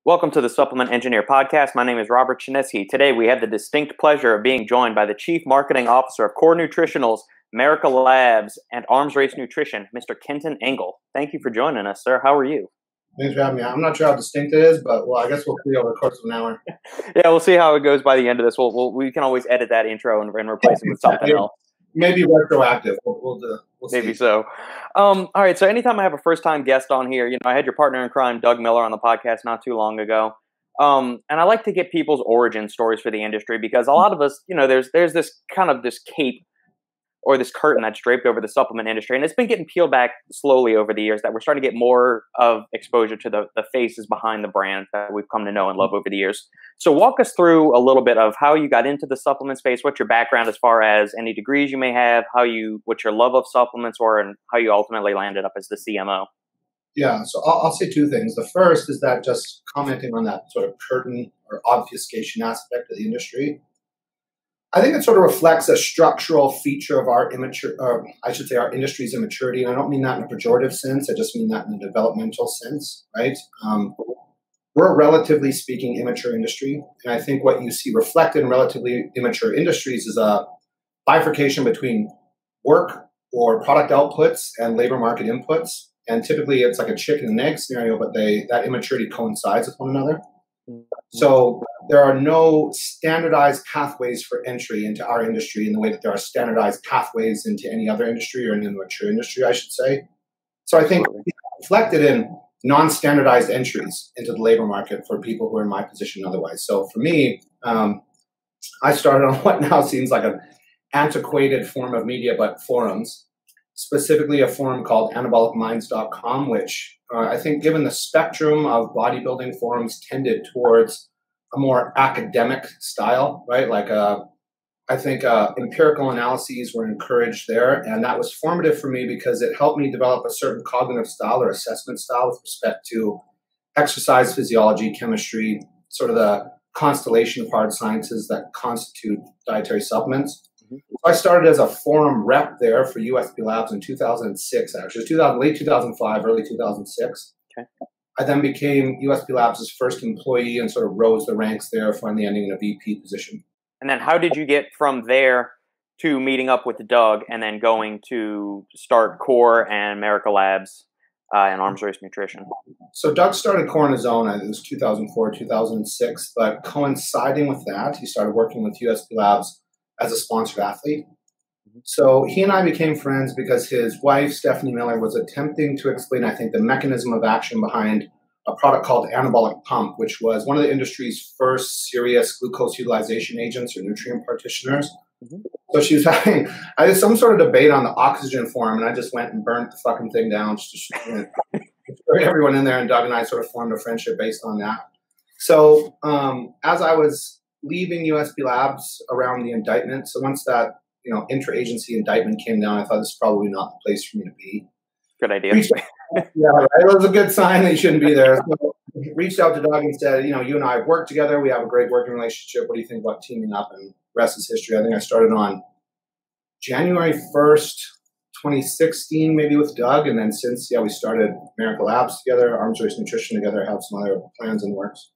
Welcome to the Supplement Engineer Podcast. My name is Robert Chinesky. Today we have the distinct pleasure of being joined by the Chief Marketing Officer of Core Nutritionals, Merica Labz, and Arms Race Nutrition, Mr. Kenton Engel. Thank you for joining us, sir. How are you? Thanks for having me. I'm not sure how distinct it is, but I guess we'll see over the course of an hour. Yeah, we'll see how it goes by the end of this. We can always edit that intro and replace it with something else. Maybe retroactive. We'll Maybe see. So. All right. So anytime I have a first-time guest on here, I had your partner in crime, Doug Miller, on the podcast not too long ago. And I like to get people's origin stories for the industry because a lot of us, there's this kind of this cape or this curtain that's draped over the supplement industry. And it's been getting peeled back slowly over the years that we're starting to get more of exposure to the faces behind the brand that we've come to know and love over the years. So walk us through a little bit of how you got into the supplement space, what's your background as far as any degrees you may have, what your love of supplements were, and how you ultimately landed up as the CMO. Yeah, so I'll say two things. The first is that just commenting on that sort of curtain or obfuscation aspect of the industry, I think it sort of reflects a structural feature of our our industry's immaturity. And I don't mean that in a pejorative sense. I just mean that in a developmental sense, right? We're a relatively speaking immature industry. And I think what you see reflected in relatively immature industries is a bifurcation between work or product outputs and labor market inputs. And typically it's like a chicken and egg scenario, but that immaturity coincides with one another. So there are no standardized pathways for entry into our industry in the way that there are standardized pathways into any other industry or in a mature industry, I should say. So I think reflected in non-standardized entries into the labor market for people who are in my position otherwise. So for me, I started on what now seems like an antiquated form of media, but forums, specifically a forum called anabolicminds.com, which I think given the spectrum of bodybuilding forums tended towards a more academic style, right? Like I think empirical analyses were encouraged there. And that was formative for me because it helped me develop a certain cognitive style or assessment style with respect to exercise physiology, chemistry, sort of the constellation of hard sciences that constitute dietary supplements. I started as a forum rep there for USP Labz in 2006, actually. It was late 2005, early 2006. Okay. I then became USP Labs' first employee and sort of rose the ranks there, finally ending in a VP position. And then how did you get from there to meeting up with Doug and then going to start Core and Merica Labz and Arms Race Nutrition? So Doug started Core on his own. I think it was 2004, 2006. But coinciding with that, he started working with USP Labs as a sponsored athlete. So he and I became friends because his wife, Stephanie Miller, was attempting to explain, I think, the mechanism of action behind a product called anabolic pump, which was one of the industry's first serious glucose utilization agents or nutrient partitioners. So she was having some sort of debate on the oxygen form, and I just went and burnt the fucking thing down just to bring everyone in there, and Doug and I sort of formed a friendship based on that. So as I was leaving USP Labs around the indictment, so once that intra-agency indictment came down, I thought this is probably not the place for me to be. Good idea. Yeah, right. It was a good sign that you shouldn't be there. So reached out to Doug and said, you and I have worked together. We have a great working relationship. What do you think about teaming up? And the rest is history. I think I started on January 1st, 2016, maybe with Doug. And then since, we started Merica Labz together, Arms Race Nutrition together, have some other plans in the works.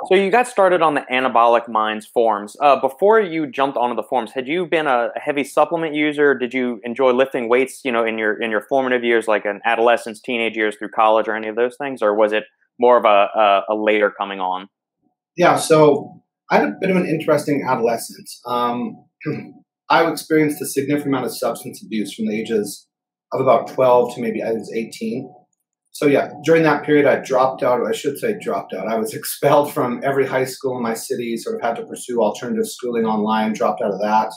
So you got started on the Anabolic Minds forums. Before you jumped onto the forums, had you been a heavy supplement user? Did you enjoy lifting weights, in your formative years, like in adolescence, teenage years through college or any of those things? Or was it more of a later coming on? Yeah, so I had a bit of an interesting adolescence. I experienced a significant amount of substance abuse from the ages of about 12 to maybe I was 18. So during that period, I dropped out. I should say dropped out. I was expelled from every high school in my city, sort of had to pursue alternative schooling online, dropped out of that.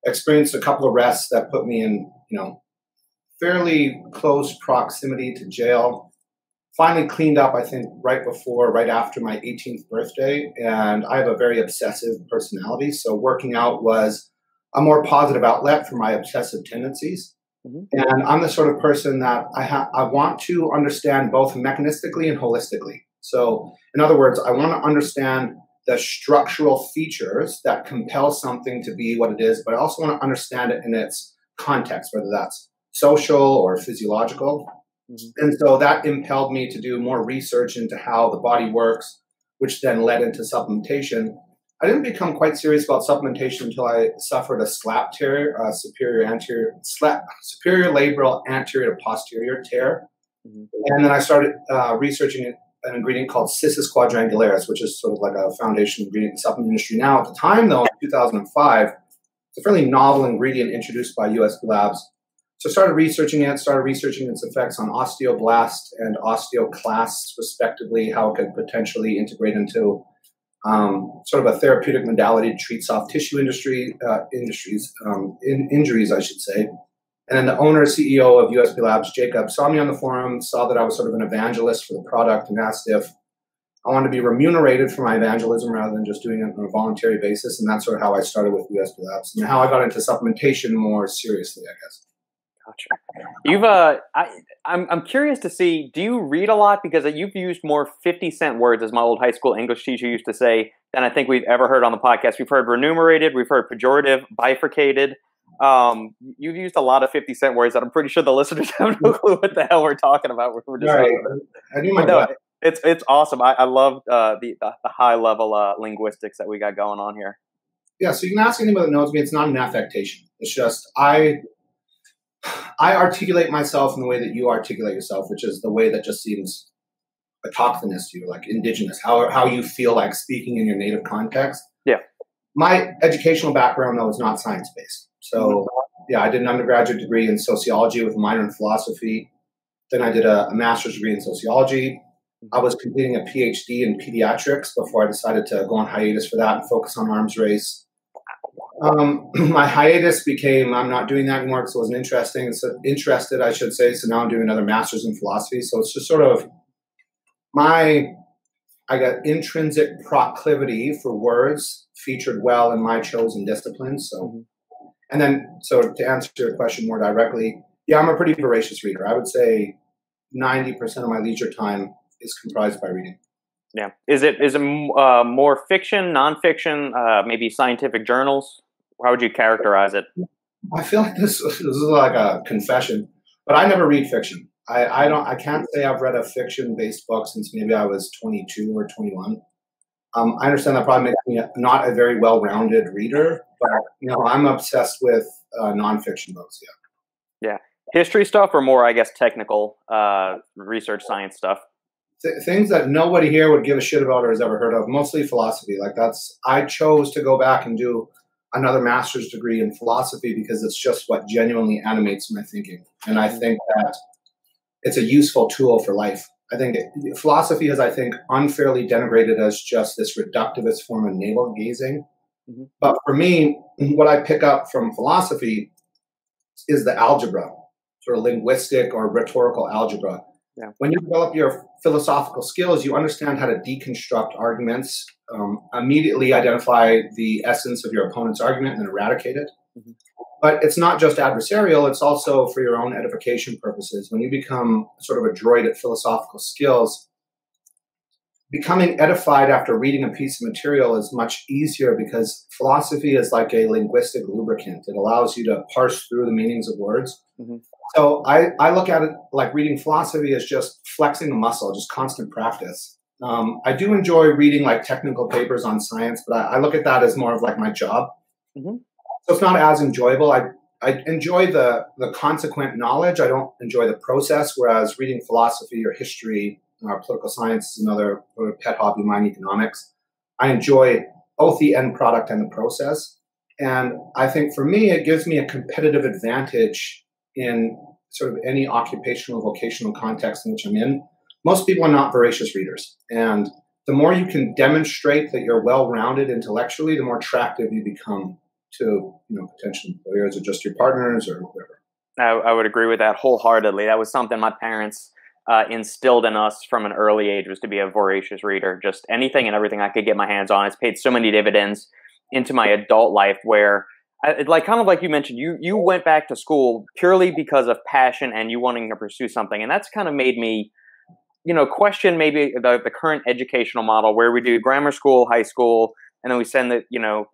Experienced a couple of arrests that put me in, fairly close proximity to jail. Finally cleaned up, I think, right after my 18th birthday. And I have a very obsessive personality. So working out was a more positive outlet for my obsessive tendencies. And I'm the sort of person that I want to understand both mechanistically and holistically. So in other words, I want to understand the structural features that compel something to be what it is, but I also want to understand it in its context, whether that's social or physiological. And so that impelled me to do more research into how the body works, which then led into supplementation. I didn't become quite serious about supplementation until I suffered a SLAP tear, superior labral anterior to posterior tear. And then I started researching an ingredient called Cissus quadrangularis, which is sort of like a foundation ingredient in the supplement industry now. At the time, though, in 2005, it's a fairly novel ingredient introduced by USP Labz. So I started researching its effects on osteoblasts and osteoclasts, respectively, how it could potentially integrate into sort of a therapeutic modality to treat soft tissue injuries, I should say. And then the owner, CEO of USP Labz, Jacob, saw me on the forum, saw that I was sort of an evangelist for the product, and asked if I wanted to be remunerated for my evangelism rather than just doing it on a voluntary basis. And that's sort of how I started with USP Labz and how I got into supplementation more seriously, I guess. Gotcha. I'm curious to see, do you read a lot? Because you've used more 50-cent words, as my old high school English teacher used to say, than I think we've ever heard on the podcast. We've heard remunerated, we've heard pejorative, bifurcated. You've used a lot of 50-cent words that I'm pretty sure the listeners have no clue what the hell we're talking about. We're just I do my best. It's awesome. I love the high level linguistics that we got going on here. Yeah, so you can ask anybody that knows me. It's not an affectation. It's just I articulate myself in the way that you articulate yourself, which is the way that just seems autochthonous to you, like indigenous, how you feel like speaking in your native context. Yeah. My educational background, though, is not science-based. So, yeah, I did an undergraduate degree in sociology with a minor in philosophy. Then I did a master's degree in sociology. I was completing a PhD in pediatrics before I decided to go on hiatus for that and focus on arms race. My hiatus became, I'm not doing that anymore because it wasn't interested, I should say. So now I'm doing another master's in philosophy. So it's just sort of I got intrinsic proclivity for words featured well in my chosen disciplines. So, and then, so to answer your question more directly, yeah, I'm a pretty voracious reader. I would say 90% of my leisure time is comprised by reading. Yeah. Is it more fiction, nonfiction, maybe scientific journals? How would you characterize it? I feel like this is like a confession, but I never read fiction. I can't say I've read a fiction-based book since maybe I was 22 or 21. I understand that probably makes me not a very well-rounded reader, but I'm obsessed with nonfiction books. Yeah. History stuff or more, I guess, technical research science stuff? Things that nobody here would give a shit about or has ever heard of, mostly philosophy. I chose to go back and do another master's degree in philosophy because it's just what genuinely animates my thinking. And I think that it's a useful tool for life. I think philosophy is, unfairly denigrated as just this reductivist form of navel gazing. But for me, what I pick up from philosophy is the algebra, sort of linguistic or rhetorical algebra. Yeah. When you develop your philosophical skills, you understand how to deconstruct arguments, immediately identify the essence of your opponent's argument and eradicate it. But it's not just adversarial, it's also for your own edification purposes. When you become sort of a droid at philosophical skills, becoming edified after reading a piece of material is much easier because philosophy is like a linguistic lubricant. It allows you to parse through the meanings of words. So I look at it like reading philosophy as just flexing a muscle, just constant practice. I do enjoy reading like technical papers on science, but I look at that as more of like my job. So it's not as enjoyable. I enjoy the consequent knowledge. I don't enjoy the process, whereas reading philosophy or history or political science is another pet hobby of mine, economics. I enjoy both the end product and the process. And I think for me, it gives me a competitive advantage in sort of any occupational, vocational context in which I'm in. Most people are not voracious readers. And the more you can demonstrate that you're well-rounded intellectually, the more attractive you become to potential employers or just your partners or whoever. I would agree with that wholeheartedly. That was something my parents instilled in us from an early age, was to be a voracious reader. Just anything and everything I could get my hands on. It's paid so many dividends into my adult life where, kind of like you mentioned, you went back to school purely because of passion and you wanting to pursue something. And that's kind of made me, question maybe the current educational model where we do grammar school, high school, and then we send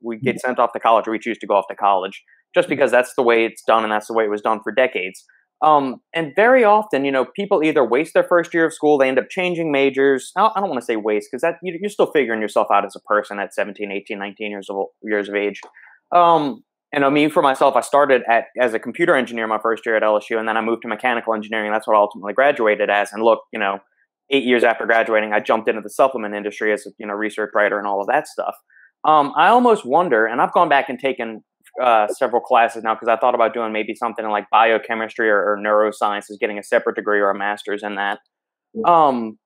we get sent off to college, or we choose to go off to college just because that's the way it's done and that's the way it was done for decades. And very often, people either waste their first year of school, they end up changing majors. I don't want to say waste because that you're still figuring yourself out as a person at 17, 18, 19 years of age. And me, for myself, I started as a computer engineer my first year at LSU, and then I moved to mechanical engineering. That's what I ultimately graduated as. And look, 8 years after graduating, I jumped into the supplement industry as a research writer and all of that stuff. I almost wonder, and I've gone back and taken several classes now because I thought about doing maybe something in like biochemistry or neuroscience, is getting a separate degree or a master's in that.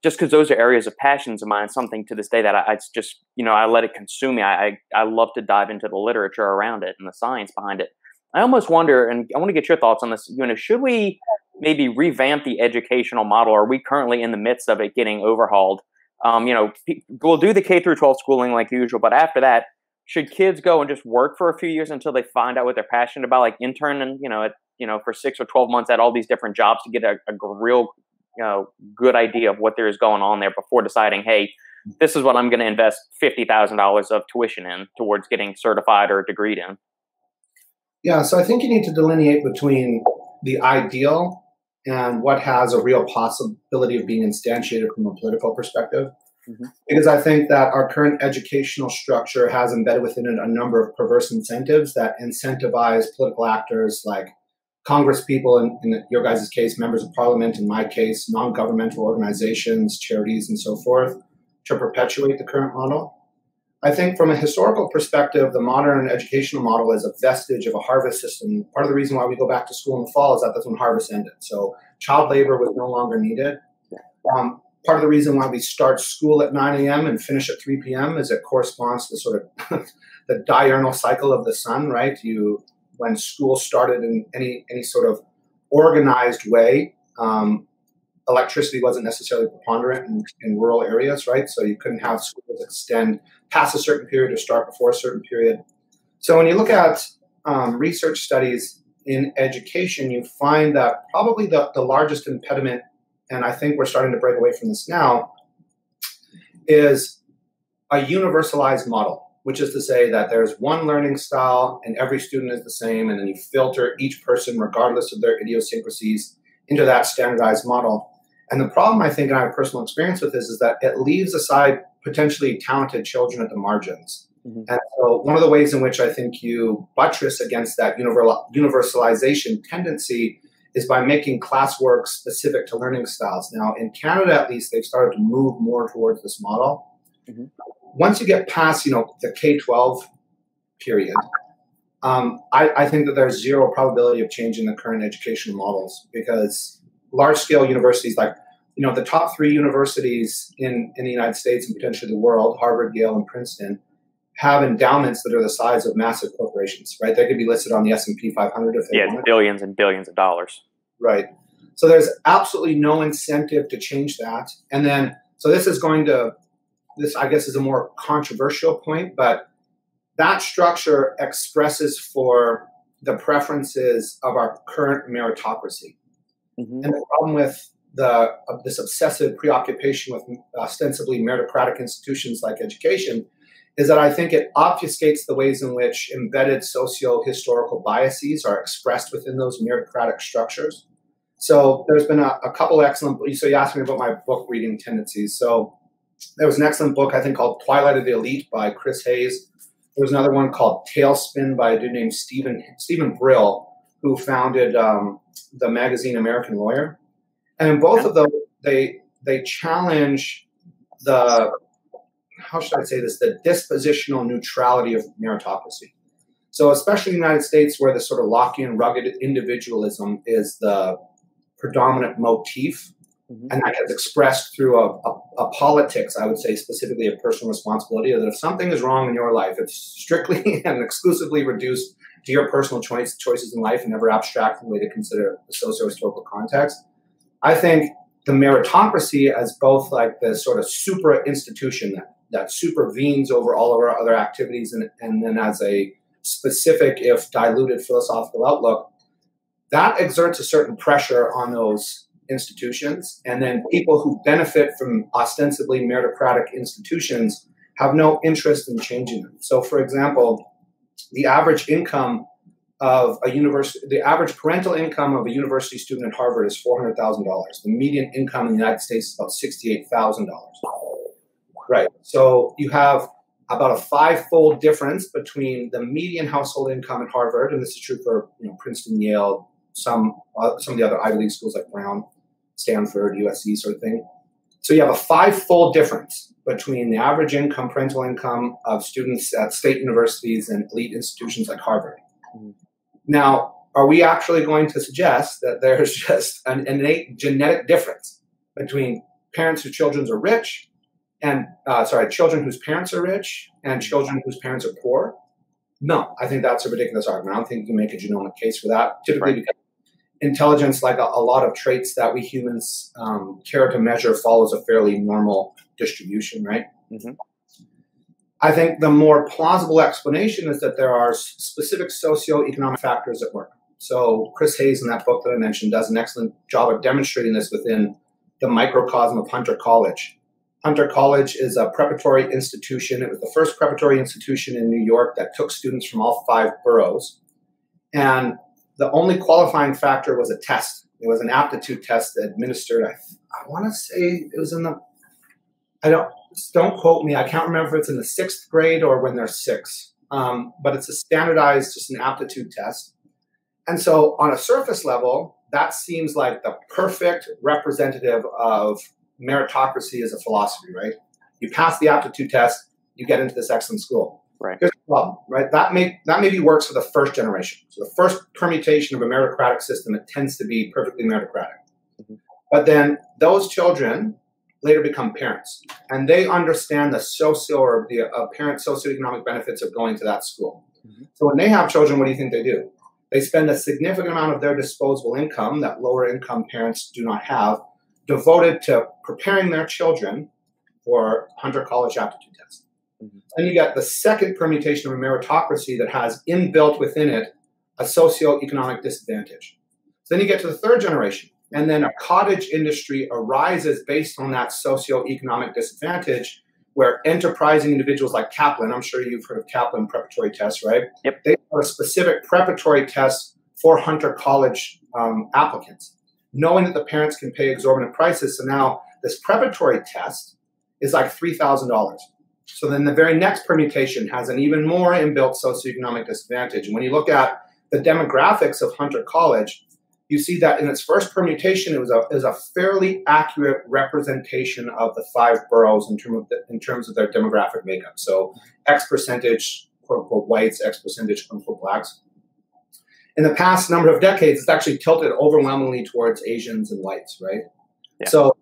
Just because those are areas of passions of mine, something to this day that I just, I let it consume me. I love to dive into the literature around it and the science behind it. I almost wonder, and I want to get your thoughts on this, should we maybe revamp the educational model? Are we currently in the midst of it getting overhauled? We'll do the K through 12 schooling like usual, but after that, should kids go and just work for a few years until they find out what they're passionate about, like intern and, for 6 or 12 months at all these different jobs to get a real, good idea of what there is going on there before deciding, hey, this is what I'm going to invest $50,000 of tuition in towards getting certified or degreed in? Yeah, so I think you need to delineate between the ideal and what has a real possibility of being instantiated from a political perspective. Mm-hmm. Because I think that our current educational structure has embedded within it a number of perverse incentives that incentivize political actors like Congress people, in your guys' case, members of parliament, in my case, non-governmental organizations, charities, and so forth, to perpetuate the current model. I think from a historical perspective, the modern educational model is a vestige of a harvest system. Part of the reason why we go back to school in the fall is that that's when harvest ended. So child labor was no longer needed. Part of the reason why we start school at 9 a.m. and finish at 3 p.m. is it corresponds to sort of the diurnal cycle of the sun, right? When school started in any sort of organized way, electricity wasn't necessarily preponderant in rural areas, right? So you couldn't have schools extend past a certain period or start before a certain period. So when you look at research studies in education, you find that probably the largest impediment, and I think we're starting to break away from this now, is a universalized model, which is to say that there's one learning style and every student is the same, and then you filter each person regardless of their idiosyncrasies into that standardized model. And the problem, I think, and I have personal experience with this, is that it leaves aside potentially talented children at the margins. Mm-hmm. And so one of the ways in which I think you buttress against that universalization tendency is by making classwork specific to learning styles. Now, in Canada, at least, they've started to move more towards this model. Mm-hmm. Once you get past, the K-12 period, I think that there's zero probability of changing the current educational models, because large-scale universities, like, the top 3 universities in the United States and potentially the world, Harvard, Yale, and Princeton, have endowments that are the size of massive corporations, right? They could be listed on the S&P 500 if they wanted. Billions and billions of dollars. Right. So there's absolutely no incentive to change that. And then, so this, I guess, is a more controversial point, but that structure expresses for the preferences of our current meritocracy. Mm-hmm. And the problem with this obsessive preoccupation with ostensibly meritocratic institutions like education is that I think it obfuscates the ways in which embedded socio-historical biases are expressed within those meritocratic structures. So there's been a couple excellent, so you asked me about my book reading tendencies. So there was an excellent book, I think, called Twilight of the Elite by Chris Hayes. There was another one called Tailspin by a dude named Stephen Brill, who founded the magazine American Lawyer. And in both of those, they challenge the dispositional neutrality of meritocracy. So especially in the United States, where the sort of Lockean rugged individualism is the predominant motif, mm-hmm. and that gets expressed through a politics, I would say, specifically of personal responsibility, that if something is wrong in your life, it's strictly and exclusively reduced to your personal choices in life and never abstractly to consider the socio-historical context. I think the meritocracy as both like the sort of supra-institution that supervenes over all of our other activities, and then as a specific, if diluted, philosophical outlook, that exerts a certain pressure on those institutions. And then people who benefit from ostensibly meritocratic institutions have no interest in changing them. So, for example, the average income of a university, the average parental income of a university student at Harvard is $400,000. The median income in the United States is about $68,000. Right. So you have about a 5-fold difference between the median household income at Harvard, and this is true for Princeton, Yale, some of the other Ivy League schools like Brown, Stanford, USC, sort of thing. So you have a 5-fold difference between the average income, parental income of students at state universities and elite institutions like Harvard. Mm-hmm. Now, are we actually going to suggest that there's just an innate genetic difference between parents whose children are rich and, children whose parents are rich and children whose parents are poor? No, I think that's a ridiculous argument. I don't think you can make a genomic case for that, typically because intelligence, like a lot of traits that we humans care to measure, follows a fairly normal distribution, right? Mm-hmm. I think the more plausible explanation is that there are specific socioeconomic factors at work. So Chris Hayes, in that book that I mentioned, does an excellent job of demonstrating this within the microcosm of Hunter College. Hunter College is a preparatory institution. It was the first preparatory institution in New York that took students from all 5 boroughs. And the only qualifying factor was a test. It was an aptitude test administered. I want to say it was in the, don't quote me. I can't remember if it's in the 6th grade or when they're 6. But it's a standardized, just an aptitude test. And so on a surface level, that seems like the perfect representative of meritocracy as a philosophy, right? You pass the aptitude test, you get into this excellent school. Right. Here's the problem, right? That maybe works for the first generation. So the first permutation of a meritocratic system, it tends to be perfectly meritocratic. Mm-hmm. But then those children later become parents, and they understand the parent socioeconomic benefits of going to that school. Mm-hmm. So when they have children, what do you think they do? They spend a significant amount of their disposable income that lower income parents do not have, devoted to preparing their children for Hunter College aptitude test. Mm-hmm. Then you get the second permutation of a meritocracy that has inbuilt within it a socioeconomic disadvantage. So then you get to the third generation, and then a cottage industry arises based on that socioeconomic disadvantage, where enterprising individuals like Kaplan, I'm sure you've heard of Kaplan preparatory tests, right? Yep. They have a specific preparatory test for Hunter College applicants, knowing that the parents can pay exorbitant prices. So now this preparatory test is like $3,000. So then the very next permutation has an even more inbuilt socioeconomic disadvantage. And when you look at the demographics of Hunter College, you see that in its first permutation, it was a fairly accurate representation of the 5 boroughs in terms of their demographic makeup. So X percentage, quote unquote, whites, X percentage, quote unquote, blacks. In the past number of decades, it's actually tilted overwhelmingly towards Asians and whites, right? Yeah. So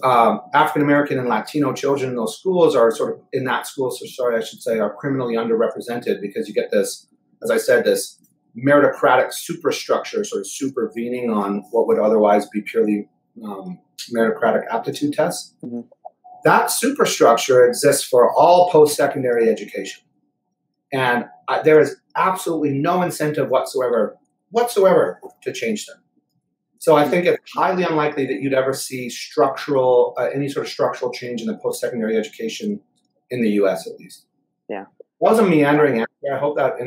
African-American and Latino children in those schools are are criminally underrepresented, because you get this, as I said, this meritocratic superstructure sort of supervening on what would otherwise be purely meritocratic aptitude tests. Mm-hmm. That superstructure exists for all post-secondary education. And there is absolutely no incentive whatsoever to change them. So I think it's highly unlikely that you'd ever see any sort of structural change in the post-secondary education in the U.S. at least. Yeah. That was a meandering answer. I hope that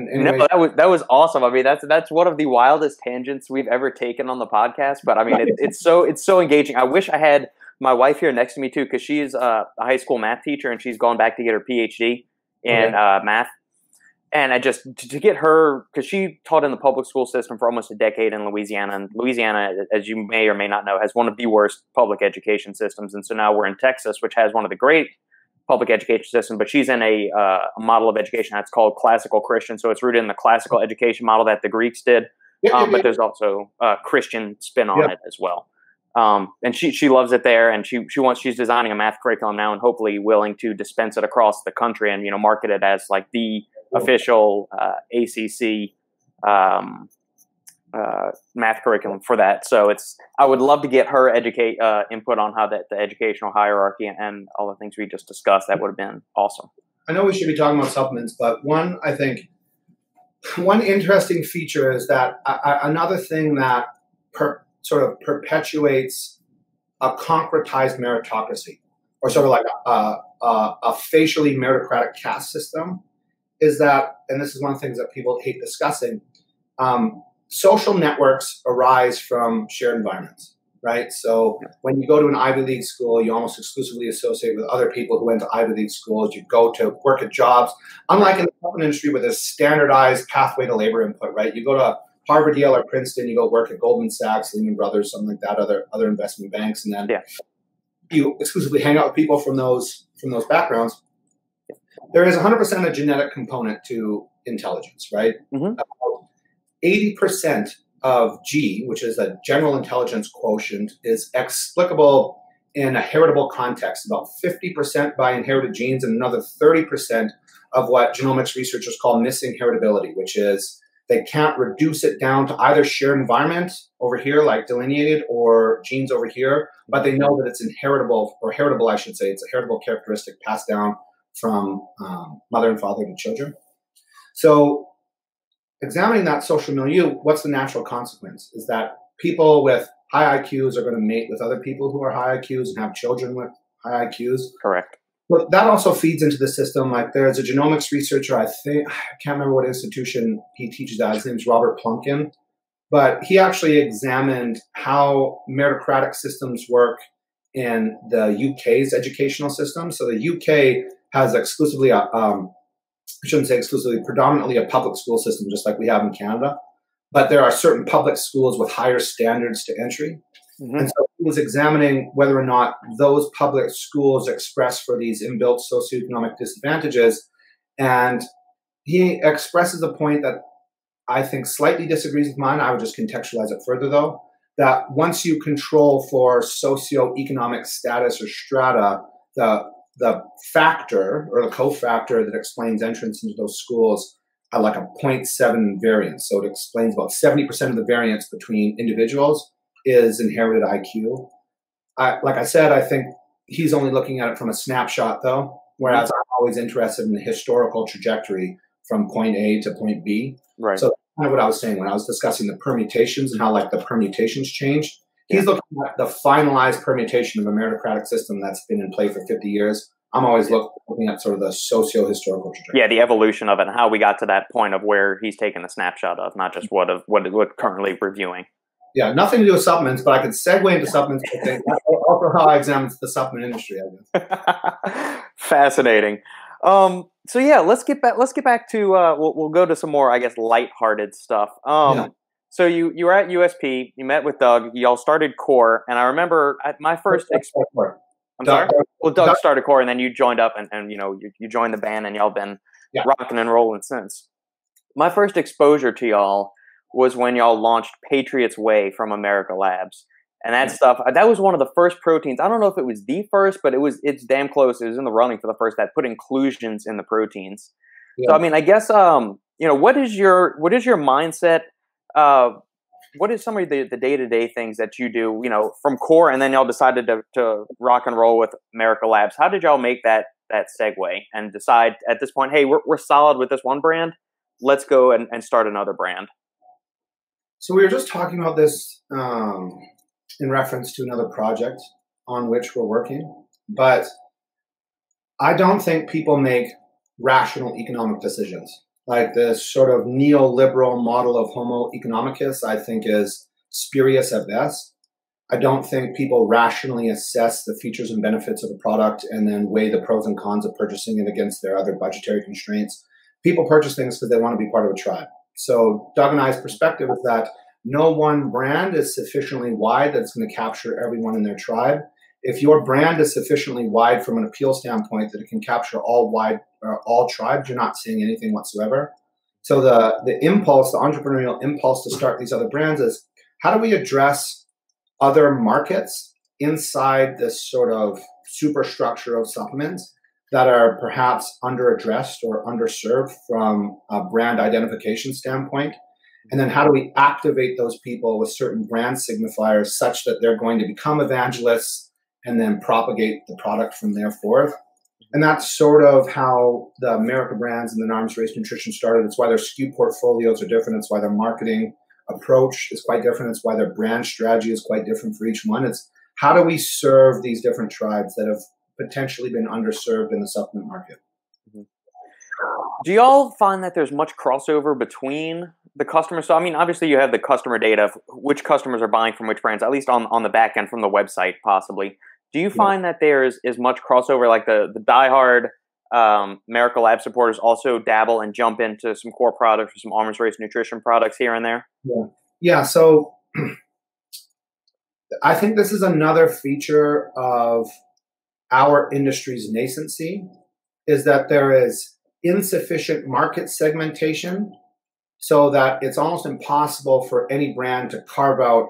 that was awesome. I mean, that's one of the wildest tangents we've ever taken on the podcast. But I mean, it's so engaging. I wish I had my wife here next to me too, because she's a high school math teacher and she's gone back to get her PhD in math. And I just to get her, because she taught in the public school system for almost a decade in Louisiana, and Louisiana, as you may or may not know, has one of the worst public education systems. And so now we're in Texas, which has one of the great public education system, but she's in a model of education that's called classical Christian. So it's rooted in the classical education model that the Greeks did. But there's also a Christian spin on it as well. And she loves it there, and she's designing a math curriculum now, and hopefully willing to dispense it across the country and market it as like the official ACC math curriculum for that. So I would love to get her input on how the educational hierarchy and all the things we just discussed. That would have been awesome. I know we should be talking about supplements, but one interesting feature is that another thing that sort of perpetuates a concretized meritocracy, or sort of like a facially meritocratic caste system, is that, and this is one of the things that people hate discussing, Social networks arise from shared environments, right? So when you go to an Ivy League school, you almost exclusively associate with other people who went to Ivy League schools. You go to work at jobs, unlike in the supplement industry with a standardized pathway to labor input, right? You go to Harvard, Yale, or Princeton, you go work at Goldman Sachs, Lehman Brothers, something like that, other investment banks, and then you exclusively hang out with people from those backgrounds. There is 100% a genetic component to intelligence, right? 80% of G, which is a general intelligence quotient, is explicable in a heritable context, about 50% by inherited genes and another 30% of what genomics researchers call missing heritability, which is they can't reduce it down to either shared environment over here, like delineated, or genes over here, but they know that it's inheritable, or heritable, I should say. It's a heritable characteristic passed down from mother and father to children. So examining that social milieu, what's the natural consequence? Is that people with high IQs are going to mate with other people who are high IQs and have children with high IQs. Correct. But that also feeds into the system. Like there's a genomics researcher, I can't remember what institution he teaches at. His name's Robert Plunkin. But he actually examined how meritocratic systems work in the UK's educational system. So the UK has exclusively, I shouldn't say exclusively, predominantly a public school system, just like we have in Canada. But there are certain public schools with higher standards to entry. And so he was examining whether or not those public schools express for these inbuilt socioeconomic disadvantages. And he expresses a point that I think slightly disagrees with mine. I would just contextualize it further, though, that once you control for socioeconomic status or strata, the factor or the cofactor that explains entrance into those schools at like a 0.7 variance. So it explains about 70% of the variance between individuals is inherited IQ. Like I said, I think he's only looking at it from a snapshot, though, whereas I'm always interested in the historical trajectory from point A to point B. Right. So that's kind of what I was saying when I was discussing the permutations and how like the permutations changed. He's looking at the finalized permutation of a meritocratic system that's been in play for 50 years. I'm always looking at sort of the socio-historical trajectory. Yeah, the evolution of it and how we got to that point of where he's taking a snapshot of, not just what currently reviewing. Yeah, nothing to do with supplements, but I could segue into supplements. I think that's also how I examine the supplement industry, I guess. Fascinating. So yeah, let's get back to we'll go to some more, I guess, lighthearted stuff. So you were at USP, you met with Doug, y'all started Core, and I remember my first I'm sorry? Well, Doug started Core, and then you joined up, and you joined the band, and y'all been rocking and rolling since. My first exposure to y'all was when y'all launched Patriot's Way from Merica Labz. And that stuff, that was one of the first proteins. I don't know if it was the first, but it's damn close. It was in the running for the first that put inclusions in the proteins. Yeah. So, I mean, I guess, what is your mindset? What is some of the day-to-day things that you do, from Core, and then y'all decided to rock and roll with Merica Labz? How did y'all make that segue and decide at this point, hey, we're solid with this one brand. Let's go and start another brand. So we were just talking about this in reference to another project on which we're working, but I don't think people make rational economic decisions. Like this sort of neoliberal model of Homo economicus, I think is spurious at best. I don't think people rationally assess the features and benefits of a product and then weigh the pros and cons of purchasing it against their other budgetary constraints. People purchase things because they want to be part of a tribe. So Doug and I's perspective is that no one brand is sufficiently wide that's going to capture everyone in their tribe. If your brand is sufficiently wide from an appeal standpoint that it can capture all tribes, you're not seeing anything whatsoever. So the impulse, the entrepreneurial impulse to start these other brands is how do we address other markets inside this sort of superstructure of supplements that are perhaps underaddressed or underserved from a brand identification standpoint? And then how do we activate those people with certain brand signifiers such that they're going to become evangelists and then propagate the product from there forth? And that's sort of how the Merica brands and the Arms Race Nutrition started. It's why their SKU portfolios are different. It's why their marketing approach is quite different. It's why their brand strategy is quite different for each one. It's how do we serve these different tribes that have potentially been underserved in the supplement market? Do y'all find that there's much crossover between the customer? So, I mean, obviously you have the customer data of which customers are buying from which brands, at least on the back end from the website, possibly. Do you find that there's as much crossover, like the diehard Merica Labz supporters also dabble and jump into some core products or some arms race nutrition products here and there? Yeah. So I think this is another feature of our industry's nascency, is that there is insufficient market segmentation, so that it's almost impossible for any brand to carve out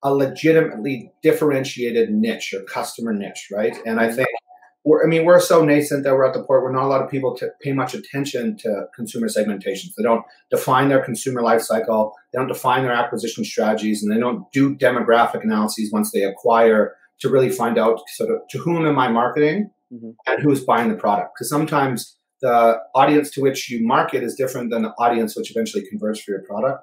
a legitimately differentiated niche or customer niche, right? And I think we're so nascent that we're at the point where not a lot of people pay much attention to consumer segmentations. They don't define their consumer life cycle, they don't define their acquisition strategies, and they don't do demographic analyses once they acquire to really find out sort of to whom am I marketing and who's buying the product. Because sometimes the audience to which you market is different than the audience which eventually converts for your product.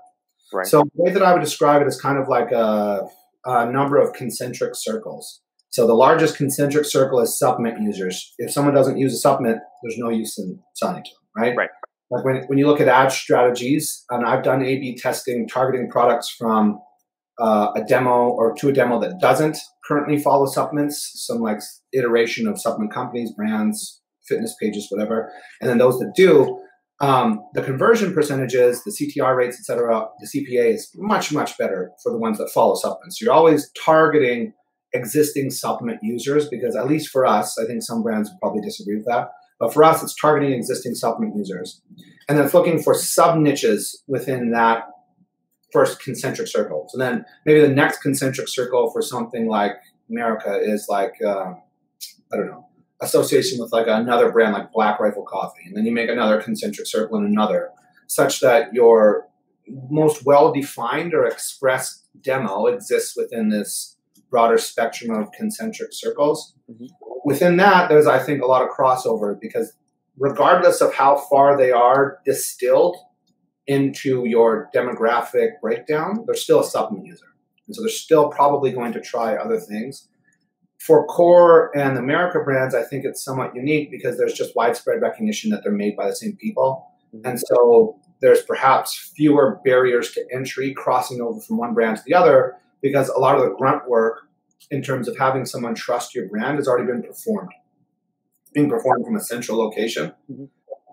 Right. So the way that I would describe it is kind of like a number of concentric circles. So the largest concentric circle is supplement users. If someone doesn't use a supplement, there's no use in selling to them, right? Right. Like when you look at ad strategies, and I've done A/B testing, targeting products from a demo or to a demo that doesn't currently follow supplements, some like iteration of supplement companies, brands, fitness pages, whatever. And then those that do, the conversion percentages, the CTR rates, et cetera, the CPA is much, much better for the ones that follow supplements. You're always targeting existing supplement users, because at least for us, I think some brands would probably disagree with that, but for us, it's targeting existing supplement users. And then it's looking for sub-niches within that first concentric circle. So then maybe the next concentric circle for something like Merica is like, I don't know, association with like another brand like Black Rifle Coffee. And then you make another concentric circle and another, such that your most well-defined or expressed demo exists within this broader spectrum of concentric circles. Within that, there's, I think, a lot of crossover, because regardless of how far they are distilled into your demographic breakdown, they're still a supplement user. And so they're still probably going to try other things. For Core and the Merica brands, I think it's somewhat unique because there's just widespread recognition that they're made by the same people. And so there's perhaps fewer barriers to entry crossing over from one brand to the other, because a lot of the grunt work in terms of having someone trust your brand has already been being performed from a central location.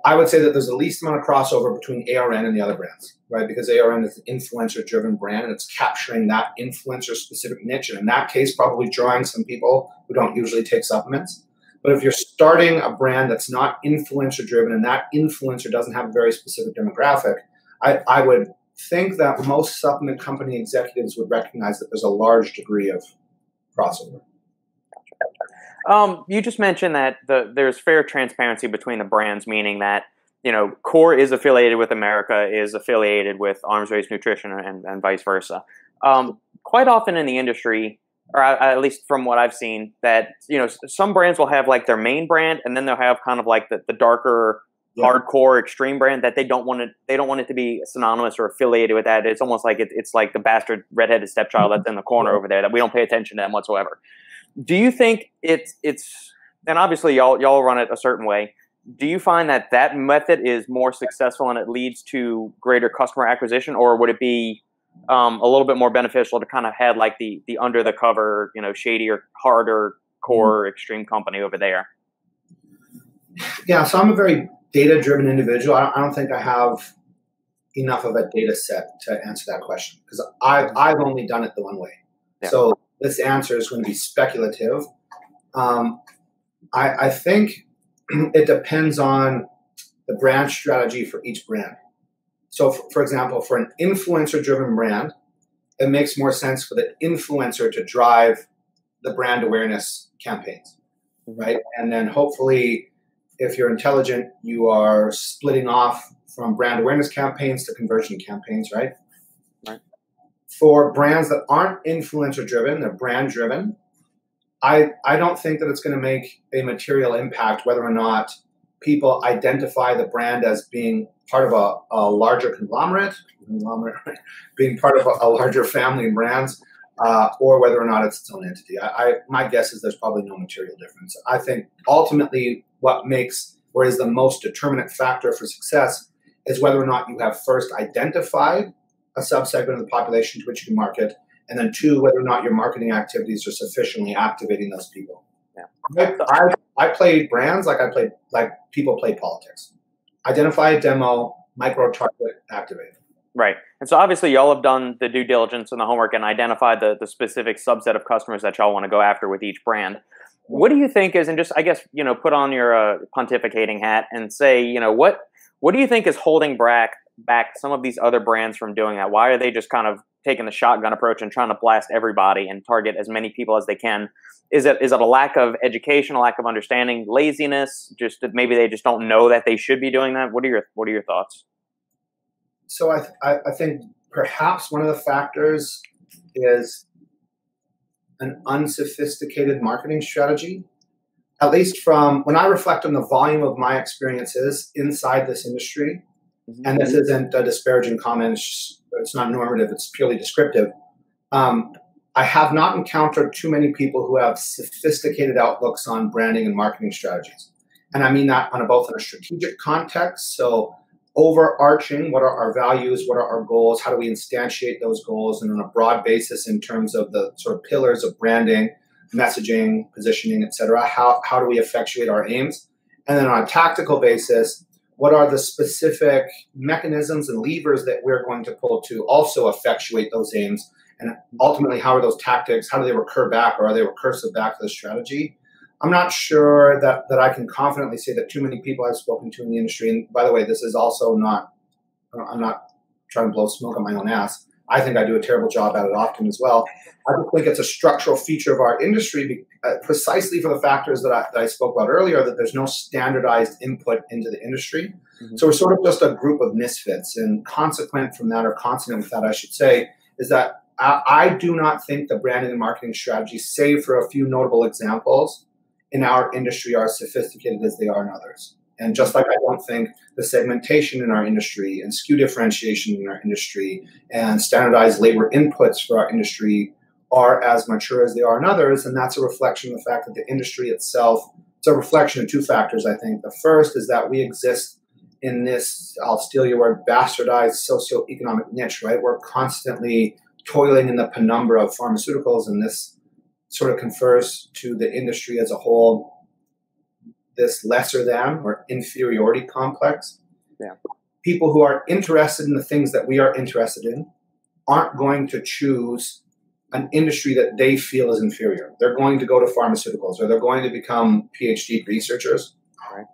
I would say that there's the least amount of crossover between ARN and the other brands, right? Because ARN is an influencer-driven brand, and it's capturing that influencer-specific niche, and in that case, probably drawing some people who don't usually take supplements. But if you're starting a brand that's not influencer-driven, and that influencer doesn't have a very specific demographic, I would think that most supplement company executives would recognize that there's a large degree of crossover. You just mentioned that there's fair transparency between the brands, meaning that, you know, Core is affiliated with Merica, is affiliated with Arms Race Nutrition, and vice versa. Quite often in the industry, or at least from what I've seen, that, you know, some brands will have like their main brand, and then they'll have kind of like the darker, hardcore, extreme brand that they don't want it to be synonymous or affiliated with that. It's almost like it's like the bastard redheaded stepchild that's in the corner over there that we don't pay attention to them whatsoever. Do you think it's and obviously y'all run it a certain way. Do you find that method is more successful and it leads to greater customer acquisition, or would it be a little bit more beneficial to kind of have like the under the cover, you know, shadier, harder core extreme company over there? Yeah, so I'm a very data-driven individual. I don't think I have enough of a data set to answer that question, because I've only done it the one way. Yeah. So this answer is going to be speculative. I think it depends on the brand strategy for each brand. So, for example, for an influencer-driven brand, it makes more sense for the influencer to drive the brand awareness campaigns, right? And then hopefully, if you're intelligent, you are splitting off from brand awareness campaigns to conversion campaigns, right? Right. For brands that aren't influencer-driven, they're brand-driven, I don't think that it's going to make a material impact whether or not people identify the brand as being part of a larger conglomerate, being part of a larger family of brands, or whether or not it's its own entity. My guess is there's probably no material difference. I think ultimately what makes or is the most determinant factor for success is whether or not you have first identified a subsegment of the population to which you can market, and then two, whether or not your marketing activities are sufficiently activating those people. Yeah. I play brands like people play politics. Identify, demo, micro-target, activate. Right. And so obviously y'all have done the due diligence and the homework and identified the specific subset of customers that y'all want to go after with each brand. What do you think is, and just, I guess, put on your pontificating hat and say, what do you think is holding back some of these other brands from doing that? Why are they just kind of taking the shotgun approach and trying to blast everybody and target as many people as they can? Is it a lack of education, a lack of understanding, laziness, just that maybe they just don't know that they should be doing that? What are your thoughts? So I think perhaps one of the factors is an unsophisticated marketing strategy. At least from when I reflect on the volume of my experiences inside this industry, and this isn't a disparaging comment, it's not normative, it's purely descriptive. I have not encountered too many people who have sophisticated outlooks on branding and marketing strategies. And I mean that both in a strategic context, so overarching, what are our values, what are our goals, how do we instantiate those goals, and on a broad basis in terms of the sort of pillars of branding, messaging, positioning, et cetera, how do we effectuate our aims? And then on a tactical basis, what are the specific mechanisms and levers that we're going to pull to also effectuate those aims? And ultimately, how are those tactics, how do they recur back, or are they recursive back to the strategy? I'm not sure that I can confidently say that too many people I've spoken to in the industry, and by the way, this is also not, I'm not trying to blow smoke on my own ass. I think I do a terrible job at it often as well. I think it's a structural feature of our industry precisely for the factors that I spoke about earlier, that there's no standardized input into the industry. So we're sort of just a group of misfits, and consequent from that, or consonant with that, I should say, is that I do not think the branding and marketing strategies, save for a few notable examples, in our industry are as sophisticated as they are in others. And just like I don't think the segmentation in our industry and SKU differentiation in our industry and standardized labor inputs for our industry are as mature as they are in others. And that's a reflection of the fact that the industry itself, it's a reflection of two factors, I think. The first is that we exist in this, I'll steal your word, bastardized socioeconomic niche, right? We're constantly toiling in the penumbra of pharmaceuticals, and this sort of confers to the industry as a whole this lesser than or inferiority complex. Yeah. People who are interested in the things that we are interested in aren't going to choose an industry that they feel is inferior. They're going to go to pharmaceuticals, or they're going to become PhD researchers. Right.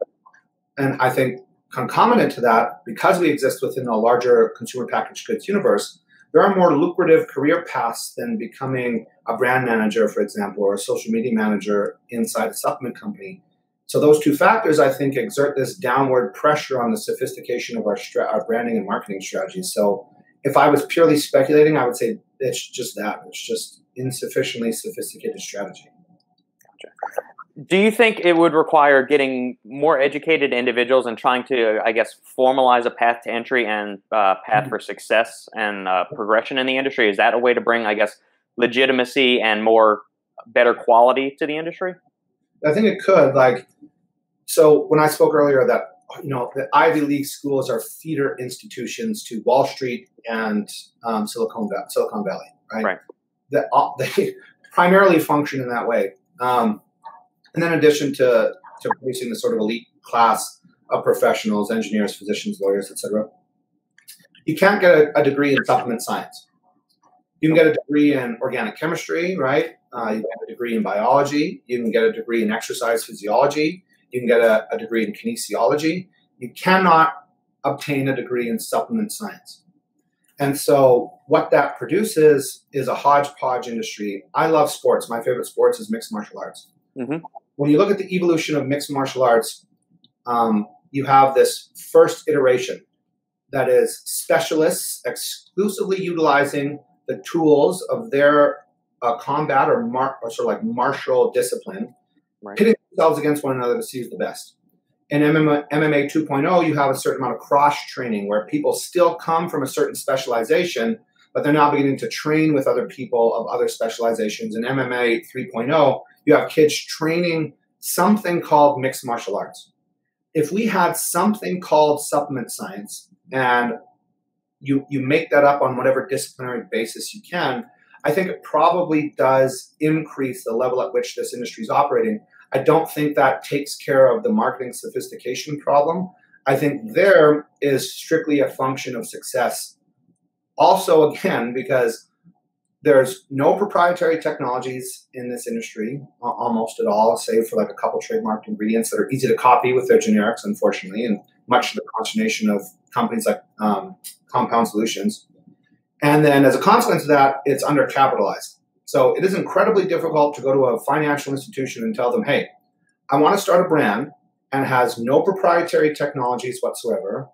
And I think concomitant to that, because we exist within a larger consumer packaged goods universe, there are more lucrative career paths than becoming a brand manager, for example, or a social media manager inside a supplement company. So those two factors, I think, exert this downward pressure on the sophistication of our branding and marketing strategies. So if I was purely speculating, I would say it's just that. It's just insufficiently sophisticated strategy. Gotcha. Do you think it would require getting more educated individuals and trying to, I guess, formalize a path to entry and path for success and progression in the industry? Is that a way to bring, I guess, legitimacy and better quality to the industry? I think it could. So when I spoke earlier that, the Ivy League schools are feeder institutions to Wall Street and Silicon Valley, right? They primarily function in that way. And then in addition to producing the sort of elite class of professionals, engineers, physicians, lawyers, et cetera, you can't get a degree in supplement science. You can get a degree in organic chemistry, right? You can get a degree in biology. You can get a degree in exercise physiology. You can get a degree in kinesiology. You cannot obtain a degree in supplement science. And so what that produces is a hodgepodge industry. I love sports. My favorite sports is mixed martial arts. Mm-hmm. When you look at the evolution of mixed martial arts, you have this first iteration that is specialists exclusively utilizing the tools of their combat or sort of like martial discipline, right, pitting themselves against one another to see who's the best. In MMA 2.0, you have a certain amount of cross-training where people still come from a certain specialization, but they're now beginning to train with other people of other specializations. In MMA 3.0, you have kids training something called mixed martial arts. If we had something called supplement science and you make that up on whatever disciplinary basis you can, I think it probably does increase the level at which this industry is operating. I don't think that takes care of the marketing sophistication problem. I think there is strictly a function of success. Also, again, because there's no proprietary technologies in this industry, almost at all, save for like a couple trademarked ingredients that are easy to copy with their generics, unfortunately, and much to the consternation of companies like Compound Solutions. And then as a consequence of that, it's undercapitalized. So it is incredibly difficult to go to a financial institution and tell them, hey, I want to start a brand and has no proprietary technologies whatsoever.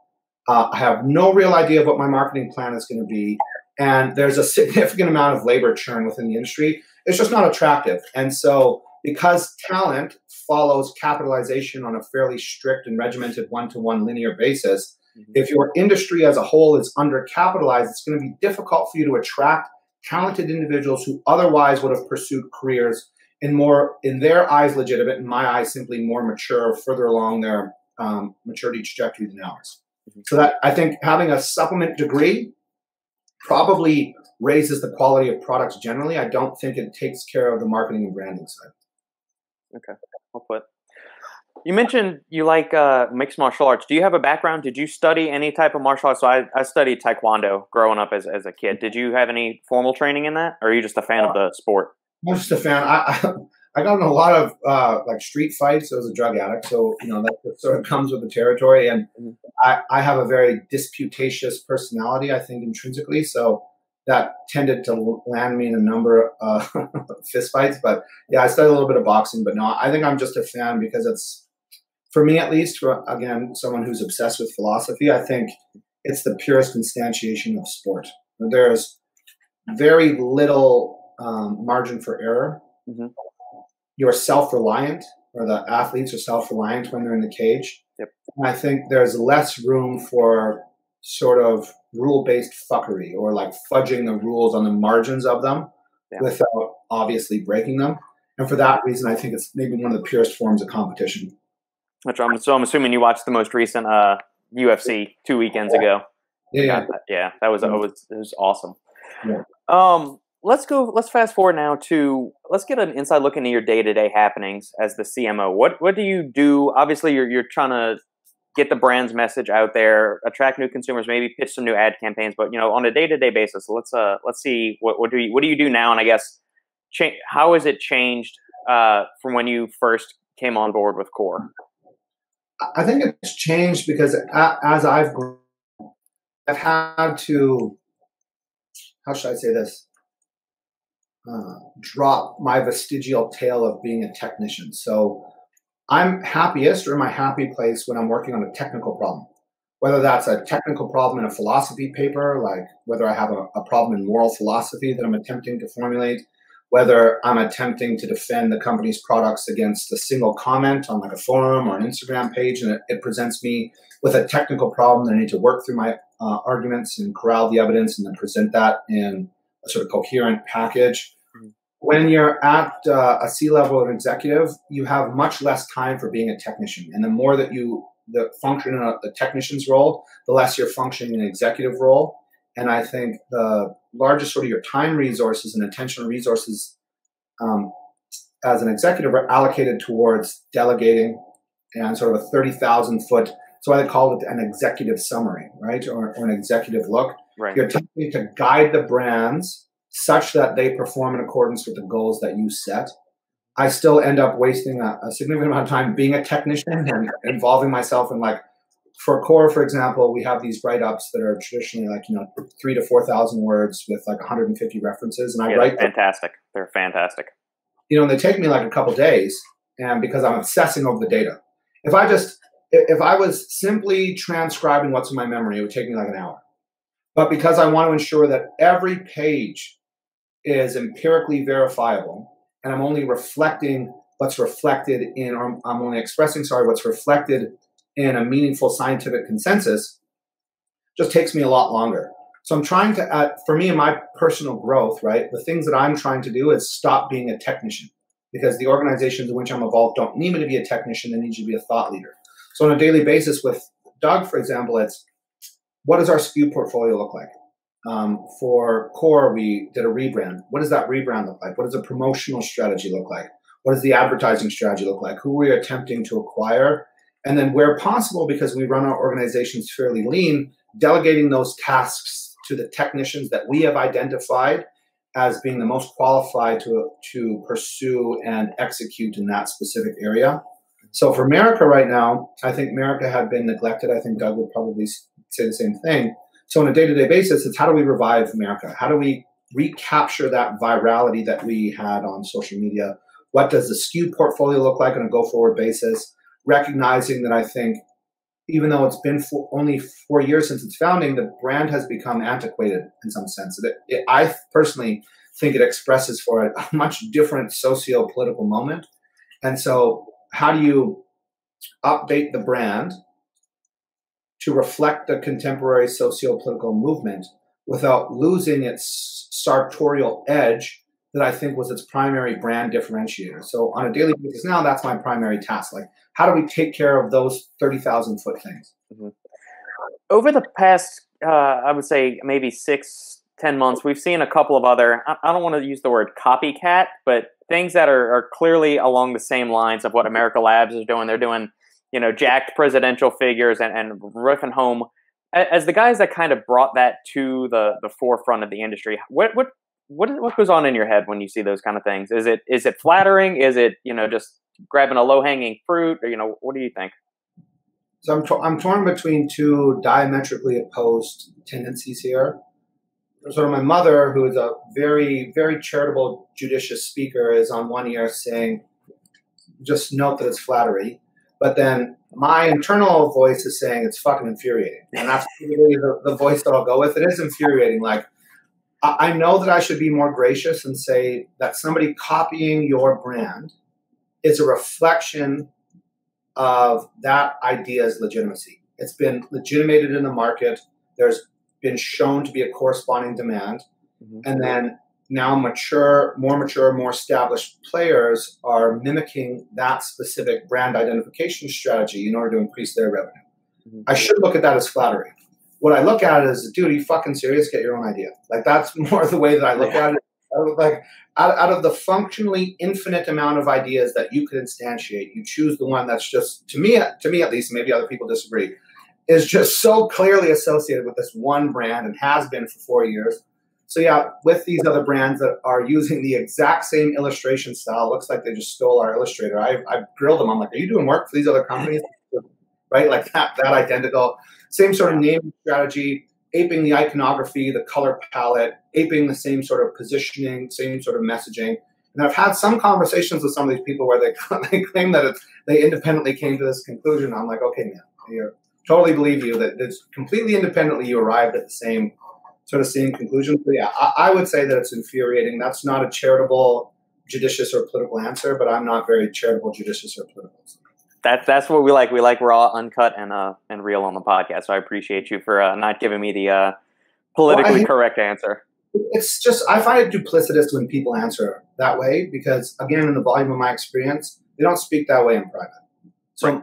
I have no real idea of what my marketing plan is going to be. And there's a significant amount of labor churn within the industry. It's just not attractive. And so because talent follows capitalization on a fairly strict and regimented one-to-one linear basis, if your industry as a whole is undercapitalized, it's going to be difficult for you to attract talented individuals who otherwise would have pursued careers in more, in their eyes, legitimate, in my eyes, simply more mature, further along their maturity trajectory than ours. So that I think having a supplement degree probably raises the quality of products generally. I don't think it takes care of the marketing and branding side. Okay, well put. You mentioned you like mixed martial arts. Do you have a background? Did you study any type of martial arts? So I studied Taekwondo growing up as a kid. Did you have any formal training in that, or are you just a fan of the sport? I'm just a fan. I got in a lot of like street fights. I was a drug addict, so that sort of comes with the territory. And I have a very disputatious personality, I think, intrinsically. So that tended to land me in a number of fist fights. But yeah, I studied a little bit of boxing. But no, I think I'm just a fan because it's, for me at least, for again someone who's obsessed with philosophy, I think it's the purest instantiation of sport. There's very little margin for error. You're self-reliant, or the athletes are self-reliant when they're in the cage. Yep. And I think there's less room for sort of rule-based fuckery or like fudging the rules on the margins of them without obviously breaking them. And for that reason, I think it's maybe one of the purest forms of competition. So I'm assuming you watched the most recent UFC 2 weekends ago. Yeah. That was it was awesome. Yeah. Let's fast forward now to, let's get an inside look into your day-to-day happenings as the CMO. What do you do? Obviously you're trying to get the brand's message out there, attract new consumers, maybe pitch some new ad campaigns, but on a day-to-day basis, let's see what do you do now, and I guess how has it changed from when you first came on board with Core? I think it's changed because as I've grown, I've had to, how should I say this? Drop my vestigial tail of being a technician. So I'm happiest, or in my happy place, when I'm working on a technical problem, whether that's a technical problem in a philosophy paper, like whether I have a problem in moral philosophy that I'm attempting to formulate, whether I'm attempting to defend the company's products against a single comment on like a forum or an Instagram page, and it presents me with a technical problem that I need to work through my arguments and corral the evidence and then present that in a sort of coherent package. When you're at a C-level or an executive, you have much less time for being a technician. And the more that you function in the technician's role, the less you're functioning in an executive role. And I think the largest sort of your time resources and attention resources as an executive are allocated towards delegating and sort of a 30,000-foot, so I call it an executive summary, right? Or an executive look. Right. You're attempting to guide the brands such that they perform in accordance with the goals that you set. I still end up wasting a significant amount of time being a technician and involving myself in, like, for Core, for example, we have these write-ups that are traditionally like, 3,000 to 4,000 words with like 150 references. And I write fantastic. They're fantastic. And they take me like a couple days, and because I'm obsessing over the data. If I was simply transcribing what's in my memory, it would take me like an hour. But because I want to ensure that every page is empirically verifiable, and I'm only reflecting what's reflected in, or I'm only expressing, what's reflected in a meaningful scientific consensus, just takes me a lot longer. So I'm trying to, for me, in my personal growth, right, the things that I'm trying to do is stop being a technician, because the organizations in which I'm involved don't need me to be a technician, they need you to be a thought leader. So on a daily basis with Doug, for example, it's what does our SKU portfolio look like? For core, we did a rebrand. What does that rebrand look like? What does a promotional strategy look like? What does the advertising strategy look like? Who are we attempting to acquire? And then where possible, because we run our organizations fairly lean, delegating those tasks to the technicians that we have identified as being the most qualified to pursue and execute in that specific area. So for Merica right now, I think Merica had been neglected. I think Doug would probably say the same thing. So on a day-to-day basis, it's how do we revive Merica? How do we recapture that virality that we had on social media? What does the SKU portfolio look like on a go-forward basis? Recognizing that I think even though it's been only 4 years since its founding, the brand has become antiquated in some sense. I personally think it expresses for a much different socio-political moment. And so how do you update the brand to reflect the contemporary socio-political movement without losing its sartorial edge that I think was its primary brand differentiator? So on a daily basis now, that's my primary task. Like, how do we take care of those 30,000 foot things? Mm-hmm. Over the past, I would say maybe 6-10 months, we've seen a couple of other, I don't want to use the word copycat, but things that are clearly along the same lines of what Merica Labz is doing. They're doing, jacked presidential figures and riffing home. As the guys that kind of brought that to the forefront of the industry, what goes on in your head when you see those kind of things? Is it flattering? Is it, just grabbing a low-hanging fruit? Or, what do you think? So I'm torn between two diametrically opposed tendencies here. Sort of my mother, who is a very, very charitable, judicious speaker, is on one ear saying, just note that it's flattery. But then my internal voice is saying it's fucking infuriating. And that's really the voice that I'll go with. It is infuriating. Like, I know that I should be more gracious and say that somebody copying your brand is a reflection of that idea's legitimacy. It's been legitimated in the market. There's been shown to be a corresponding demand. Mm-hmm. And then now more established players are mimicking that specific brand identification strategy in order to increase their revenue. Mm-hmm. I should look at that as flattery. What I look at it is, dude, are you fucking serious? Get your own idea. Like, that's more the way that I look at it. Like, out of the functionally infinite amount of ideas that you could instantiate, you choose the one that's just, to me at least, maybe other people disagree, is just so clearly associated with this one brand and has been for 4 years. So yeah, with these other brands that are using the exact same illustration style, looks like they just stole our illustrator. I grilled them. I'm like, are you doing work for these other companies? Right? Like that identical, same sort of naming strategy, aping the iconography, the color palette, aping the same sort of positioning, same sort of messaging. And I've had some conversations with some of these people where they claim that they independently came to this conclusion. I'm like, okay, man, I totally believe you that it's completely independently you arrived at the same conclusion. But yeah, I would say that it's infuriating. That's not a charitable, judicious, or political answer, but I'm not very charitable, judicious, or political. That's what we like. We like raw, uncut, and real on the podcast. So I appreciate you for not giving me the politically correct answer. It's just, I find it duplicitous when people answer that way because, again, in the volume of my experience, they don't speak that way in private. So right.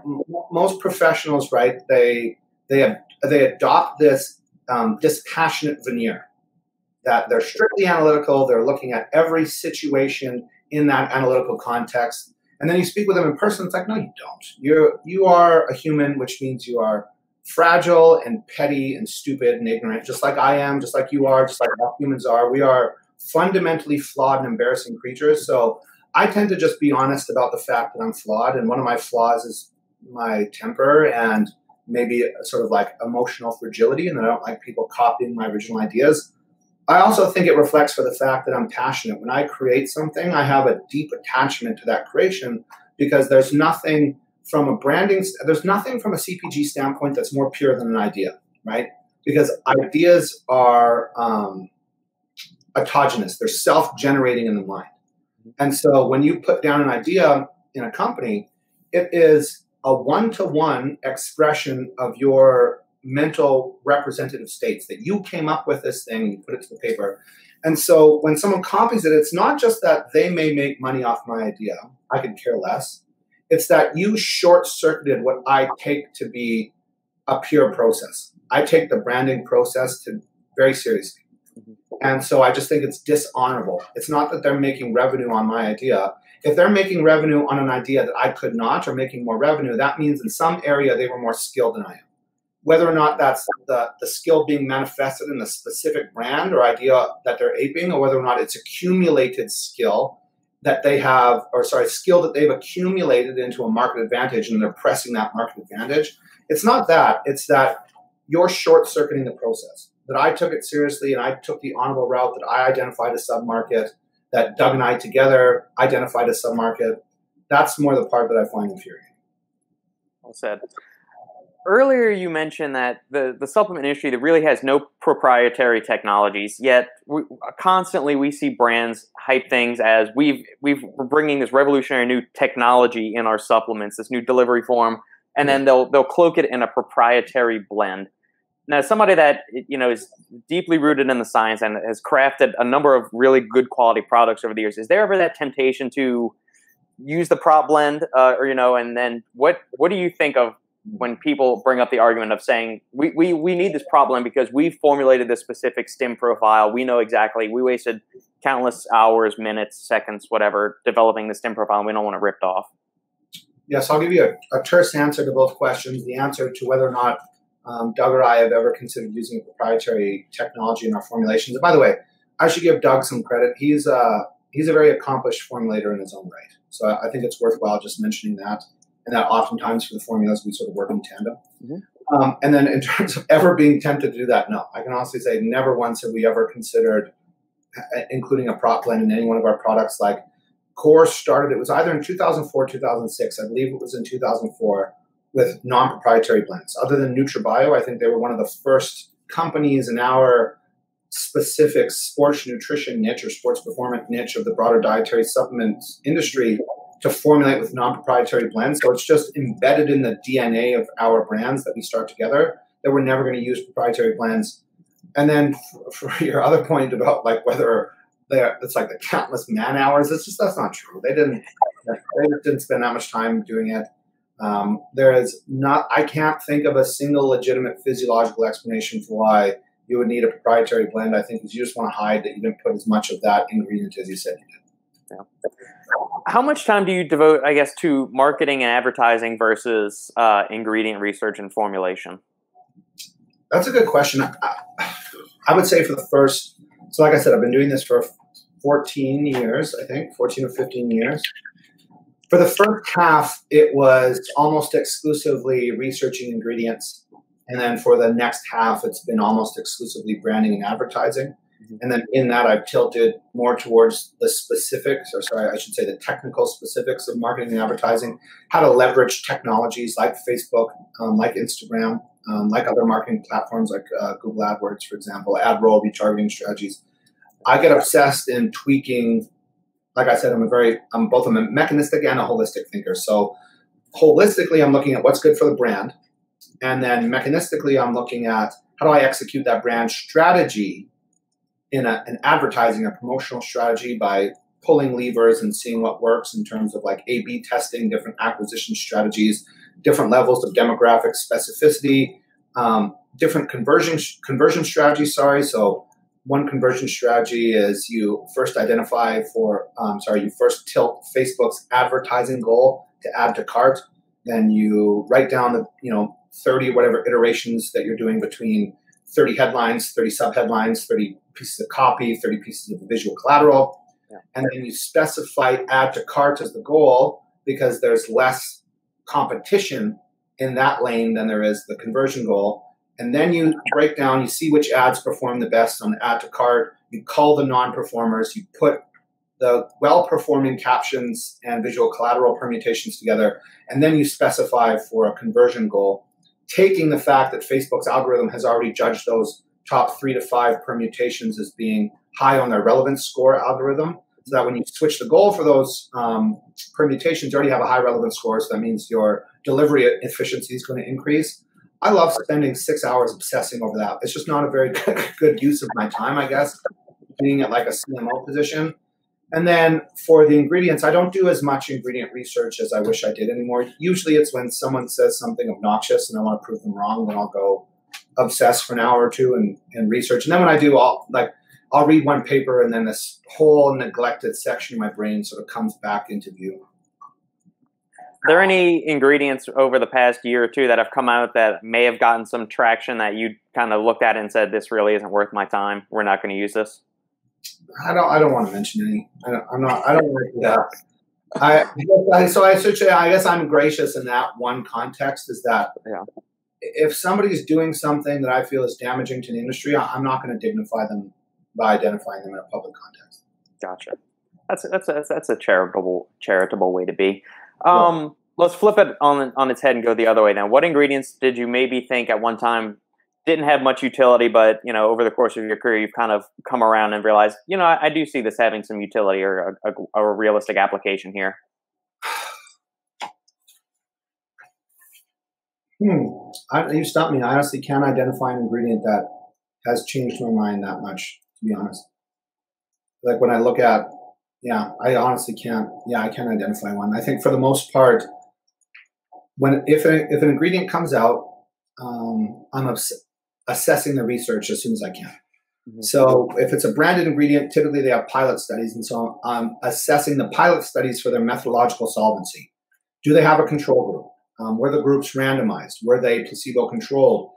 Most professionals, right, they adopt this dispassionate veneer that they're strictly analytical. They're looking at every situation in that analytical context. And then you speak with them in person. It's like, no, you don't. You are a human, which means you are fragile and petty and stupid and ignorant, just like I am, just like you are, just like all humans are. We are fundamentally flawed and embarrassing creatures. So I tend to just be honest about the fact that I'm flawed. And one of my flaws is my temper and maybe a sort of like emotional fragility, and that I don't like people copying my original ideas. I also think it reflects for the fact that I'm passionate. When I create something, I have a deep attachment to that creation because there's nothing from a CPG standpoint that's more pure than an idea, right? Because ideas are autogenous. They're self-generating in the mind. And so when you put down an idea in a company, it is a one-to-one expression of your mental representative states that you came up with this thing and you put it to the paper. And so when someone copies it, it's not just that they may make money off my idea. I could care less. It's that you short-circuited what I take to be a pure process. I take the branding process very seriously. And so I just think it's dishonorable. It's not that they're making revenue on my idea. If they're making revenue on an idea that I could not, or making more revenue, that means in some area they were more skilled than I am. Whether or not that's the skill being manifested in a specific brand or idea that they're aping, or whether or not it's accumulated skill that they have, skill that they've accumulated into a market advantage and they're pressing that market advantage. It's not that. It's that you're short-circuiting the process. That I took it seriously and I took the honorable route, that I identified a sub-market, that Doug and I together identified a sub-market. That's more the part that I find infuriating. Well said. Earlier you mentioned that the supplement industry that really has no proprietary technologies, yet constantly we see brands hype things as we're bringing this revolutionary new technology in our supplements, this new delivery form, and then they'll cloak it in a proprietary blend. Now, somebody that is deeply rooted in the science and has crafted a number of really good quality products over the years, is there ever that temptation to use the prop blend, and then what do you think of when people bring up the argument of saying we need this prop blend because we formulated this specific stim profile, we know exactly, we wasted countless hours, minutes, seconds, whatever, developing the stim profile, and we don't want it ripped off? Yes, I'll give you a terse answer to both questions. The answer to whether or not Doug or I have ever considered using a proprietary technology in our formulations. And by the way, I should give Doug some credit. He's a very accomplished formulator in his own right. So I think it's worthwhile just mentioning that. And that oftentimes for the formulas, we sort of work in tandem. Mm-hmm. And then in terms of ever being tempted to do that, no. I can honestly say never once have we ever considered including a prop blend in any one of our products. Like Core started, it was either in 2004, 2006. I believe it was in 2004. With non-proprietary blends. Other than NutriBio, I think they were one of the first companies in our specific sports nutrition niche or sports performance niche of the broader dietary supplements industry to formulate with non-proprietary blends. So it's just embedded in the DNA of our brands that we start together that we're never going to use proprietary blends. And then for your other point about like whether it's like the countless man hours, that's not true. They didn't spend that much time doing it. I can't think of a single legitimate physiological explanation for why you would need a proprietary blend. I think is you just want to hide that you didn't put as much of that ingredient as you said you did. Yeah. How much time do you devote, I guess, to marketing and advertising versus ingredient research and formulation? That's a good question. I would say for the first, so like I said, I've been doing this for 14 years, I think, 14 or 15 years. For the first half, it was almost exclusively researching ingredients. And then for the next half, it's been almost exclusively branding and advertising. Mm-hmm. And then in that, I've tilted more towards the specifics, the technical specifics of marketing and advertising, how to leverage technologies like Facebook, like Instagram, like other marketing platforms like Google AdWords, for example, ad roll, retargeting strategies. I get obsessed in tweaking. Like I said, I'm both a mechanistic and a holistic thinker. So holistically, I'm looking at what's good for the brand. And then mechanistically, I'm looking at how do I execute that brand strategy in an advertising, a promotional strategy by pulling levers and seeing what works in terms of like A/B testing, different acquisition strategies, different levels of demographic specificity, different conversion strategies, So one conversion strategy is you first you first tilt Facebook's advertising goal to add to cart. Then you write down the 30 whatever iterations that you're doing between 30 headlines, 30 subheadlines, 30 pieces of copy, 30 pieces of visual collateral. Yeah. And then you specify add to cart as the goal because there's less competition in that lane than there is the conversion goal. And then you break down, you see which ads perform the best on add to cart. You cull the non-performers. You put the well-performing captions and visual collateral permutations together. And then you specify for a conversion goal, taking the fact that Facebook's algorithm has already judged those top 3 to 5 permutations as being high on their relevance score algorithm. So that when you switch the goal for those permutations, you already have a high relevance score. So that means your delivery efficiency is going to increase. I love spending 6 hours obsessing over that. It's just not a very good use of my time, I guess, being at like a CMO position. And then for the ingredients, I don't do as much ingredient research as I wish I did anymore. Usually it's when someone says something obnoxious and I want to prove them wrong, then I'll go obsess for an hour or two and research. And then when I do, I'll read one paper, and then this whole neglected section of my brain sort of comes back into view. Are there any ingredients over the past year or two that have come out that may have gotten some traction that you kind of looked at and said, this really isn't worth my time, we're not going to use this? I don't want to mention any. I don't want to do that. I guess I'm gracious in that one context, is that if somebody's doing something that I feel is damaging to the industry, I'm not going to dignify them by identifying them in a public context. Gotcha. That's a charitable way to be. Let's flip it on its head and go the other way now. What ingredients did you maybe think at one time didn't have much utility, but over the course of your career, you've kind of come around and realized, I do see this having some utility or a realistic application here? You stopped me. I honestly can't identify an ingredient that has changed my mind that much, to be honest. Like when I look at, I honestly can't. I can't identify one. I think for the most part, if an ingredient comes out, I'm assessing the research as soon as I can. Mm-hmm. So if it's a branded ingredient, typically they have pilot studies, and so I'm assessing the pilot studies for their methodological solvency. Do they have a control group? Were the groups randomized? Were they placebo controlled?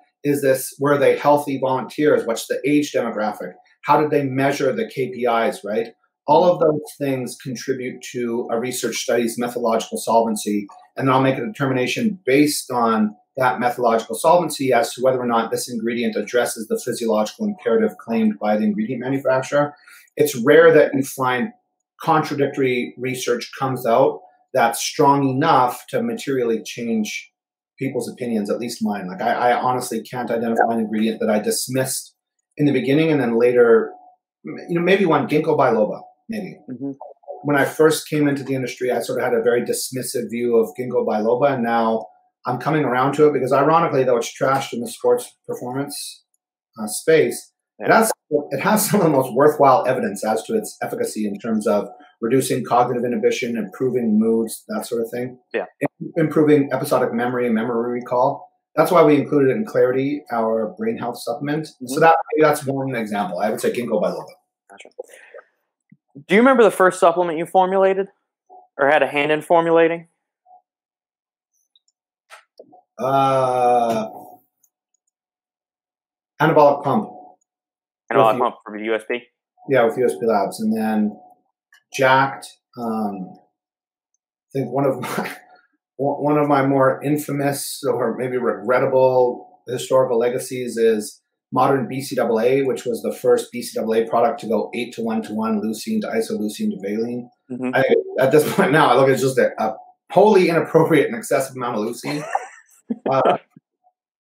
Were they healthy volunteers? What's the age demographic? How did they measure the KPIs, right? All of those things contribute to a research study's methodological solvency, and then I'll make a determination based on that methodological solvency as to whether or not this ingredient addresses the physiological imperative claimed by the ingredient manufacturer. It's rare that you find contradictory research comes out that's strong enough to materially change people's opinions, at least mine. Like I honestly can't identify an ingredient that I dismissed in the beginning and then later, maybe one, ginkgo biloba, maybe. Mm-hmm. When I first came into the industry, I sort of had a very dismissive view of ginkgo biloba, and now I'm coming around to it because, ironically, though it's trashed in the sports performance space, it has some of the most worthwhile evidence as to its efficacy in terms of reducing cognitive inhibition, improving moods, that sort of thing. Yeah, improving episodic memory and memory recall. That's why we included it in Clarity, our brain health supplement. Mm-hmm. So that's one example. I would say ginkgo biloba. Gotcha. Do you remember the first supplement you formulated or had a hand in formulating? Anabolic pump. Anabolic pump from USP? Yeah, with USP Labz. And then Jacked. I think one of my more infamous or maybe regrettable historical legacies is modern BCAA, which was the first BCAA product to go 8-to-1 leucine to isoleucine to valine. Mm-hmm. At this point now, I look at it just a wholly inappropriate and excessive amount of leucine.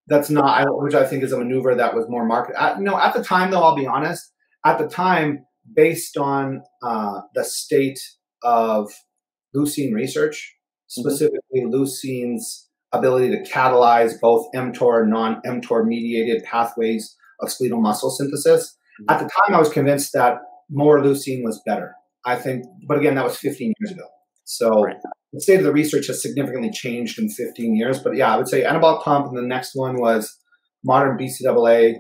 That's not, which I think is a maneuver that was more market. At the time, though, I'll be honest. At the time, based on the state of leucine research, specifically leucine's ability to catalyze both mTOR and non-mTOR mediated pathways of skeletal muscle synthesis. Mm-hmm. At the time, I was convinced that more leucine was better. I think, but again, that was 15 years ago. So the state of the research has significantly changed in 15 years. But yeah, I would say anabolic pump, and the next one was modern BCAA.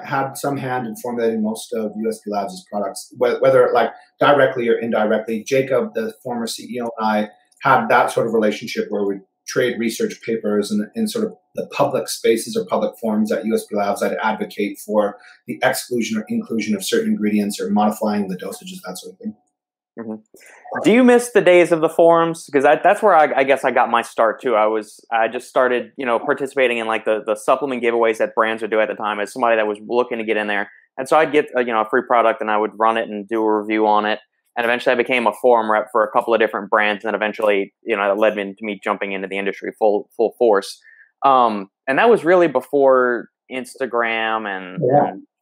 Had some hand in formulating most of USP Labs' products, whether like directly or indirectly. Jacob, the former CEO, and I had that sort of relationship where we trade research papers and in sort of the public spaces or public forums at USP Labs. I'd advocate for the exclusion or inclusion of certain ingredients or modifying the dosages, that sort of thing. Mm-hmm. Do you miss the days of the forums? Because that's where I guess I got my start too. I just started, participating in like the supplement giveaways that brands would do at the time as somebody that was looking to get in there. And so I'd get a free product and I would run it and do a review on it. And eventually I became a forum rep for a couple of different brands. And then eventually, that led me to me jumping into the industry full force. And that was really before Instagram and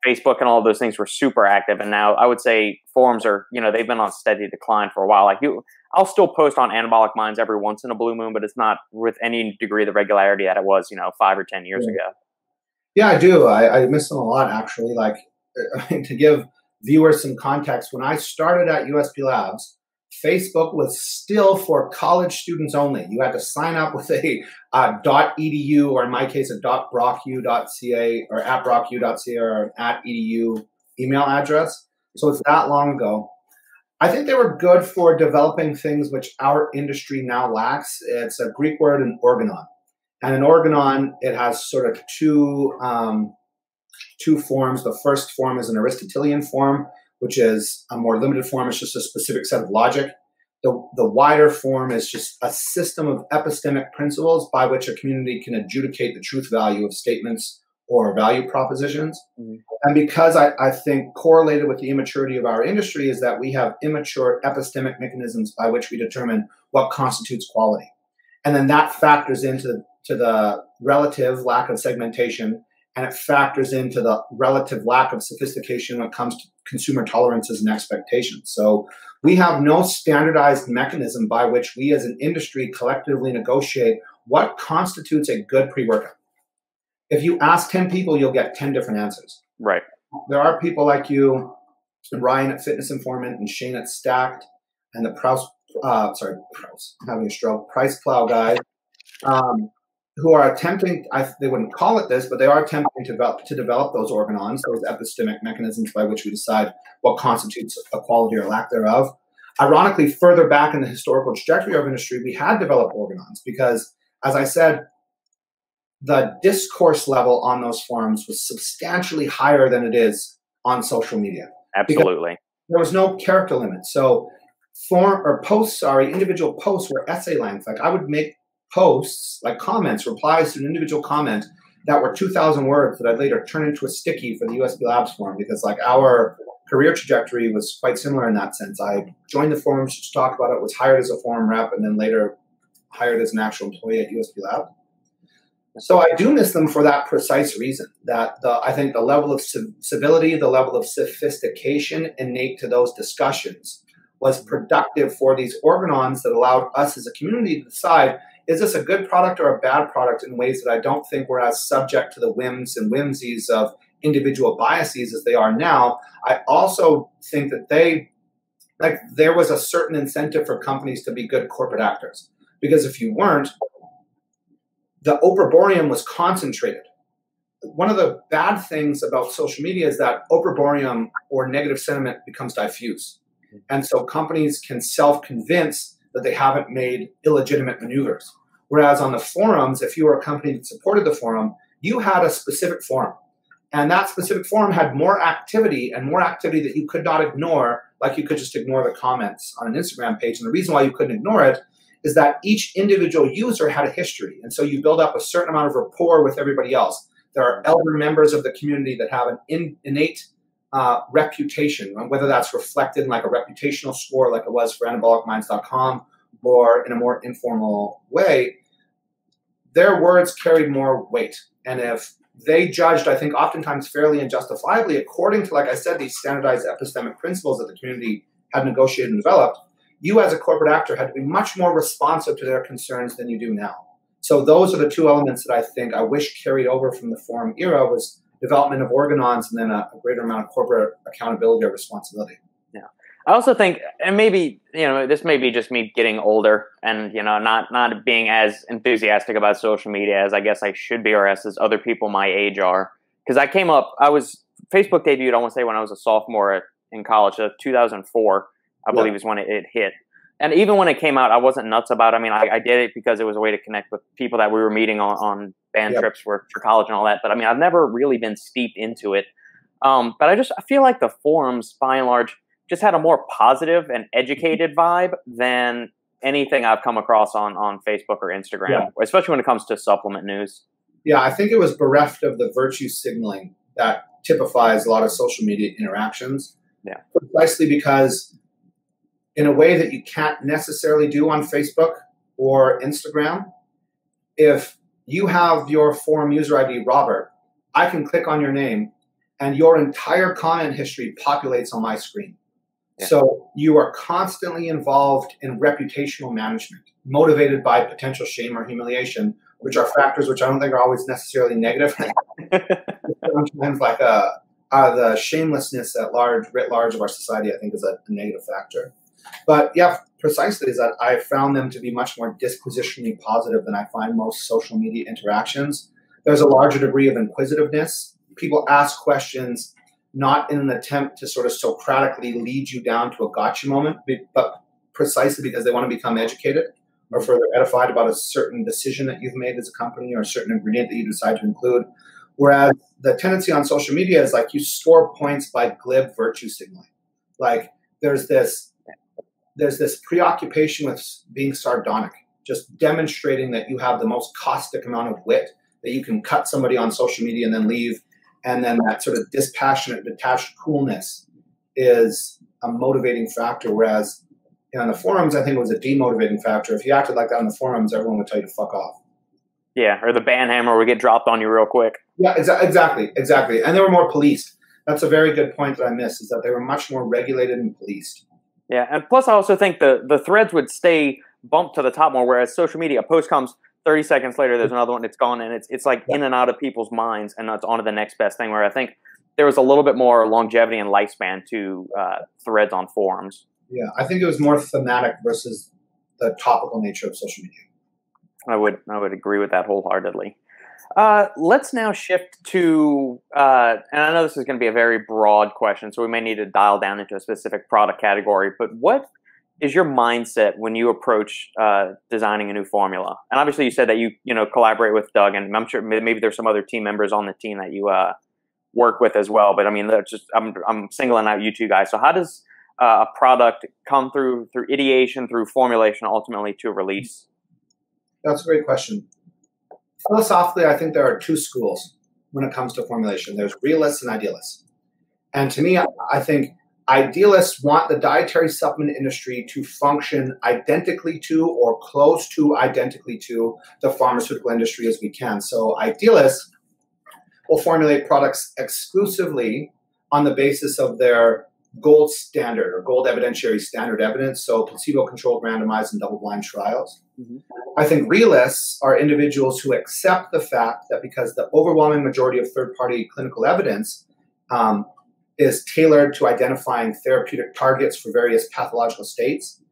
Facebook and all of those things were super active. And now I would say forums are, they've been on steady decline for a while. Like I'll still post on Anabolic Minds every once in a blue moon, but it's not with any degree of the regularity that it was, 5 or 10 years ago. Yeah, I do. I miss them a lot, actually. Like to give viewers some context, when I started at USP Labs, Facebook was still for college students only. You had to sign up with a .edu, or in my case, a .brocu.ca or @brocu.ca or an @edu email address. So it's that long ago. I think they were good for developing things which our industry now lacks. It's a Greek word, an organon. And an organon, it has sort of two forms. The first form is an Aristotelian form, which is a more limited form. It's just a specific set of logic. The wider form is just a system of epistemic principles by which a community can adjudicate the truth value of statements or value propositions. Mm-hmm. And because I think correlated with the immaturity of our industry is that we have immature epistemic mechanisms by which we determine what constitutes quality. And then that factors into the relative lack of segmentation, and it factors into the relative lack of sophistication when it comes to consumer tolerances and expectations. So we have no standardized mechanism by which we as an industry collectively negotiate what constitutes a good pre-workout. If you ask 10 people, you'll get 10 different answers. Right. There are people like you, and Ryan at Fitness Informant, and Shane at Stacked, and the Price Plow guys, who are attempting, they wouldn't call it this, but they are attempting to develop those organons, those epistemic mechanisms by which we decide what constitutes equality or lack thereof. Ironically, further back in the historical trajectory of industry, we had developed organons because, as I said, the discourse level on those forums was substantially higher than it is on social media. Absolutely. There was no character limit. So individual posts were essay length. Like I would make posts, like comments, replies to an individual comment that were 2,000 words that I'd later turn into a sticky for the USB Labs forum, because like our career trajectory was quite similar in that sense. I joined the forums to talk about it, was hired as a forum rep, and then later hired as an actual employee at USB Lab. So I do miss them for that precise reason, that I think the level of civility, the level of sophistication innate to those discussions was productive for these organons that allowed us as a community to decide, is this a good product or a bad product, in ways that I don't think we're as subject to the whims and whimsies of individual biases as they are now. I also think that there was a certain incentive for companies to be good corporate actors, because if you weren't, the opprobrium was concentrated. One of the bad things about social media is that opprobrium or negative sentiment becomes diffuse. And so companies can self-convince that they haven't made illegitimate maneuvers. Whereas on the forums, if you were a company that supported the forum, you had a specific forum. And that specific forum had more activity, and more activity that you could not ignore, like you could just ignore the comments on an Instagram page. And the reason why you couldn't ignore it is that each individual user had a history. And so you build up a certain amount of rapport with everybody else. There are elder members of the community that have an innate reputation, whether that's reflected in like a reputational score like it was for anabolicminds.com, or in a more informal way. Their words carried more weight. And if they judged, I think oftentimes fairly and justifiably, according to, like I said, these standardized epistemic principles that the community had negotiated and developed, you as a corporate actor had to be much more responsive to their concerns than you do now. So those are the two elements that I think I wish carried over from the forum era, was development of organons and then a greater amount of corporate accountability or responsibility. Yeah. I also think, and maybe, this may be just me getting older and, not being as enthusiastic about social media as I guess I should be, or as other people my age are. Because Facebook debuted, I want to say, when I was a sophomore in college, 2004. I believe is when it hit. And even when it came out, I wasn't nuts about it. I mean, I did it because it was a way to connect with people that we were meeting on band trips for college and all that. But I mean, I've never really been steeped into it. But I feel like the forums, by and large, just had a more positive and educated vibe than anything I've come across on Facebook or Instagram, especially when it comes to supplement news. Yeah, I think it was bereft of the virtue signaling that typifies a lot of social media interactions. Yeah. Precisely because in a way that you can't necessarily do on Facebook or Instagram, if you have your forum user ID, Robert, I can click on your name and your entire comment history populates on my screen. Yeah. So you are constantly involved in reputational management, motivated by potential shame or humiliation, which are factors which I don't think are always necessarily negative. Sometimes the shamelessness writ large of our society, I think, is a negative factor. But yeah, precisely is that I found them to be much more dispositionally positive than I find most social media interactions. There's a larger degree of inquisitiveness. People ask questions not in an attempt to sort of Socratically lead you down to a gotcha moment, but precisely because they want to become educated or further edified about a certain decision that you've made as a company or a certain ingredient that you decide to include. Whereas the tendency on social media is like you score points by glib virtue signaling. Like there's this preoccupation with being sardonic, just demonstrating that you have the most caustic amount of wit, that you can cut somebody on social media and then leave. And then that sort of dispassionate, detached coolness is a motivating factor. Whereas on the forums, I think it was a demotivating factor. If you acted like that on the forums, everyone would tell you to fuck off. Yeah, or the banhammer would get dropped on you real quick. Yeah, exactly. And they were more policed. That's a very good point that I missed, is that they were much more regulated and policed. Yeah, and plus I also think the threads would stay bumped to the top more, whereas social media, a post comes 30 seconds later, there's another one, it's gone, and it's like in and out of people's minds, and it's on to the next best thing, where I think there was a little bit more longevity and lifespan to threads on forums. Yeah, I think it was more thematic versus the topical nature of social media. I would agree with that wholeheartedly. Let's now shift to, and I know this is going to be a very broad question, so we may need to dial down into a specific product category, but what is your mindset when you approach designing a new formula? And obviously you said that you collaborate with Doug, and I'm sure maybe there's some other team members on the team that you work with as well, but I mean, I'm singling out you two guys. So how does a product come through ideation, through formulation, ultimately to release? That's a great question. Philosophically, I think there are two schools when it comes to formulation. There's realists and idealists. And to me, I think idealists want the dietary supplement industry to function identically to or close to identically to the pharmaceutical industry as we can. So idealists will formulate products exclusively on the basis of their gold standard or gold evidentiary standard evidence, so placebo-controlled, randomized, and double-blind trials. Mm-hmm. I think realists are individuals who accept the fact that because the overwhelming majority of third-party clinical evidence is tailored to identifying therapeutic targets for various pathological states,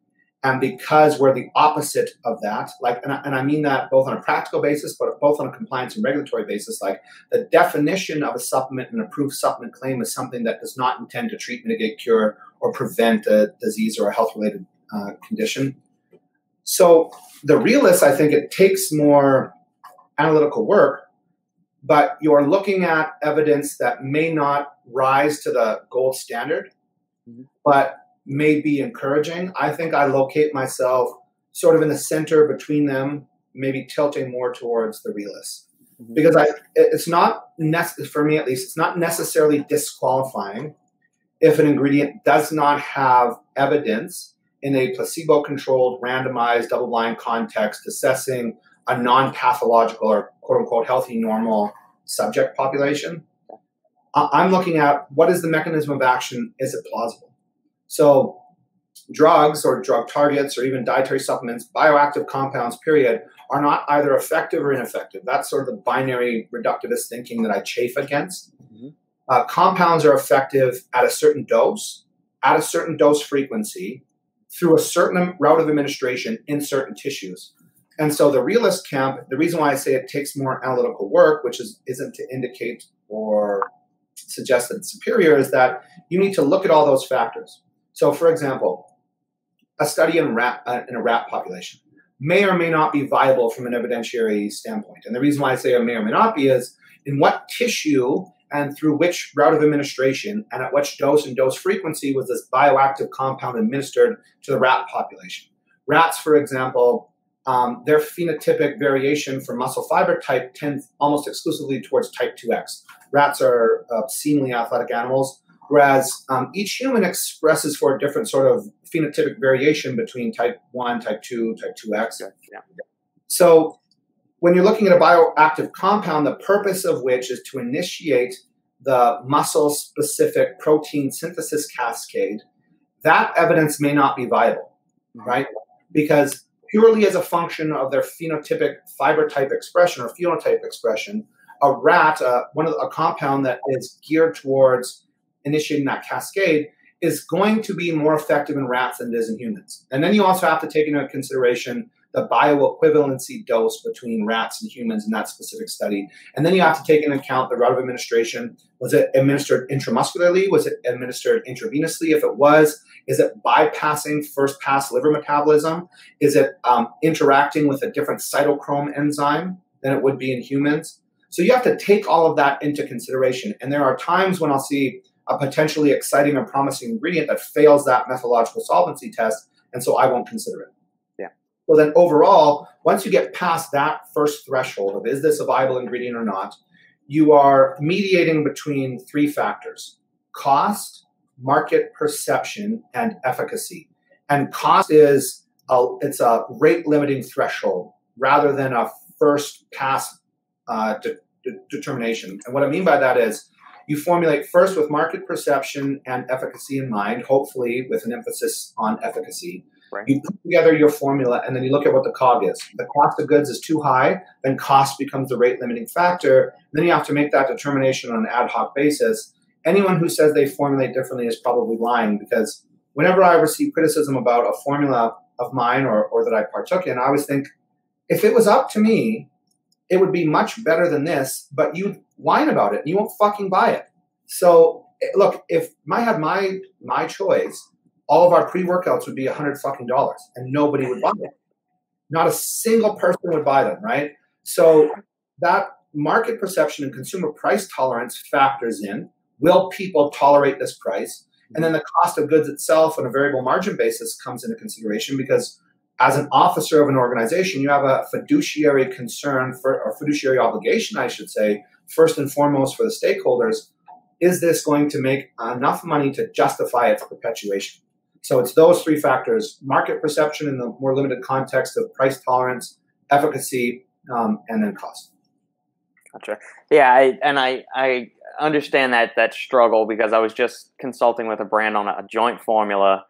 and because we're the opposite of that, and I mean that both on a practical basis, but both on a compliance and regulatory basis, like the definition of a supplement and approved supplement claim is something that does not intend to treat, mitigate, cure, or prevent a disease or a health-related condition. So the realist, I think it takes more analytical work, but you're looking at evidence that may not rise to the gold standard, but may be encouraging. I think I locate myself sort of in the center between them, maybe tilting more towards the realist. Mm-hmm. Because it's not, for me at least, it's not necessarily disqualifying if an ingredient does not have evidence in a placebo-controlled, randomized, double-blind context assessing a non-pathological or quote-unquote healthy, normal subject population. I'm looking at what is the mechanism of action, is it plausible? So drugs or drug targets or even dietary supplements, bioactive compounds, period, are not either effective or ineffective. That's sort of the binary reductivist thinking that I chafe against. Mm-hmm. Compounds are effective at a certain dose, at a certain dose frequency, through a certain route of administration in certain tissues. And so the realist camp, the reason why I say it takes more analytical work, which isn't to indicate or suggest that it's superior, is that you need to look at all those factors. So, for example, a study in a rat population may or may not be viable from an evidentiary standpoint. And the reason why I say it may or may not be is in what tissue and through which route of administration and at which dose and dose frequency was this bioactive compound administered to the rat population. Rats, for example, their phenotypic variation for muscle fiber type tends almost exclusively towards type 2X. Rats are obscenely athletic animals, whereas each human expresses for a different sort of phenotypic variation between type 1, type 2, type 2X. Yeah. So when you're looking at a bioactive compound, the purpose of which is to initiate the muscle-specific protein synthesis cascade, that evidence may not be viable, right? Because purely as a function of their phenotypic fiber type expression or phenotype expression, a rat, a compound that is geared towards initiating that cascade, is going to be more effective in rats than it is in humans. And then you also have to take into consideration the bioequivalency dose between rats and humans in that specific study. And then you have to take into account the route of administration. Was it administered intramuscularly? Was it administered intravenously? If it was, is it bypassing first pass liver metabolism? Is it interacting with a different cytochrome enzyme than it would be in humans? So you have to take all of that into consideration. And there are times when I'll see a potentially exciting or promising ingredient that fails that methodological solvency test, and so I won't consider it. Yeah. So then overall, once you get past that first threshold of is this a viable ingredient or not, you are mediating between three factors: cost, market perception, and efficacy. And cost is it's a rate limiting threshold rather than a first pass determination. And what I mean by that is you formulate first with market perception and efficacy in mind, hopefully with an emphasis on efficacy. Right. You put together your formula and then you look at what the COG is. If the cost of goods is too high, then cost becomes the rate limiting factor. Then you have to make that determination on an ad hoc basis. Anyone who says they formulate differently is probably lying, because whenever I receive criticism about a formula of mine or that I partook in, I always think, if it was up to me, it would be much better than this, but you whine about it and you won't fucking buy it. So look, if I had my choice, all of our pre-workouts would be $100 fucking dollars and nobody would buy it. Not a single person would buy them, right? So that market perception and consumer price tolerance factors in. Will people tolerate this price? And then the cost of goods itself on a variable margin basis comes into consideration, because as an officer of an organization, you have a fiduciary concern or fiduciary obligation, I should say, first and foremost for the stakeholders. Is this going to make enough money to justify its perpetuation? So it's those three factors: market perception in the more limited context of price tolerance, efficacy, and then cost. Gotcha. Yeah, I understand that struggle, because I was just consulting with a brand on a joint formula,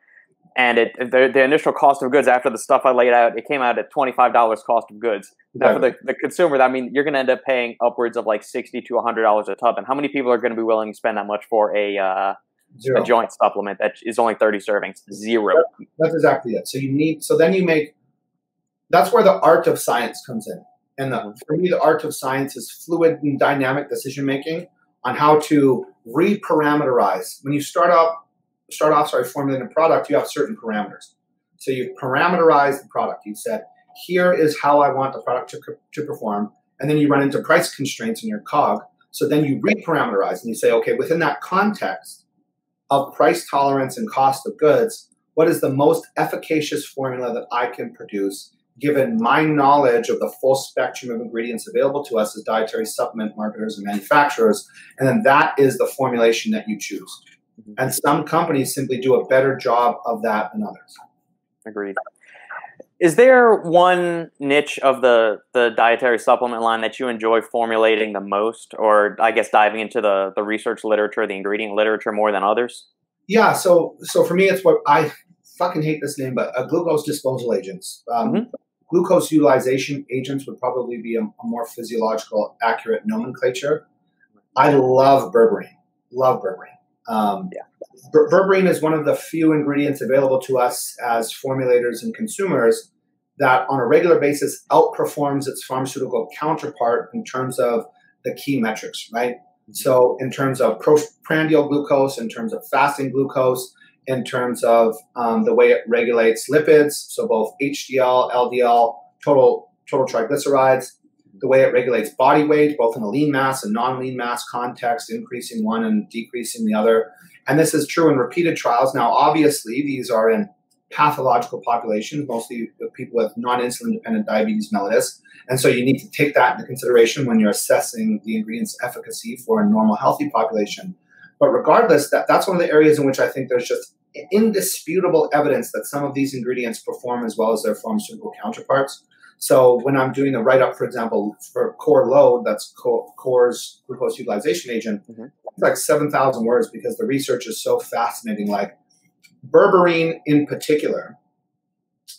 and the initial cost of goods after the stuff I laid out, it came out at $25 cost of goods. Now for the consumer, I mean, you're going to end up paying upwards of like $60 to $100 a tub. And how many people are going to be willing to spend that much for a joint supplement that is only 30 servings? Zero. That's exactly it. That's where the art of science comes in. And for me, the art of science is fluid and dynamic decision-making on how to reparameterize. When you start off formulating a product, you have certain parameters. So you've parameterized the product. You've said, here is how I want the product to perform. And then you run into price constraints in your COG. So then you reparameterize and you say, okay, within that context of price tolerance and cost of goods, what is the most efficacious formula that I can produce given my knowledge of the full spectrum of ingredients available to us as dietary supplement marketers and manufacturers? And then that is the formulation that you choose. And some companies simply do a better job of that than others. Agreed. Is there one niche of the dietary supplement line that you enjoy formulating the most, or I guess diving into the research literature, the ingredient literature more than others? Yeah, so for me, it's what I fucking hate this name, but glucose disposal agents. Glucose utilization agents would probably be a more physiological, accurate nomenclature. I love berberine. Berberine is one of the few ingredients available to us as formulators and consumers that on a regular basis outperforms its pharmaceutical counterpart in terms of the key metrics, right? So in terms of postprandial glucose, in terms of fasting glucose, in terms of the way it regulates lipids, so both HDL, LDL, total triglycerides, the way it regulates body weight, both in a lean mass and non-lean mass context, increasing one and decreasing the other. And this is true in repeated trials. Now, obviously, these are in pathological populations, mostly people with non-insulin dependent diabetes mellitus. And so you need to take that into consideration when you're assessing the ingredient's efficacy for a normal, healthy population. But regardless, that's one of the areas in which I think there's just indisputable evidence that some of these ingredients perform as well as their pharmaceutical counterparts. So when I'm doing a write-up, for example, for Core Load, that's Core's glucose utilization agent, it's like 7,000 words because the research is so fascinating. Like berberine in particular,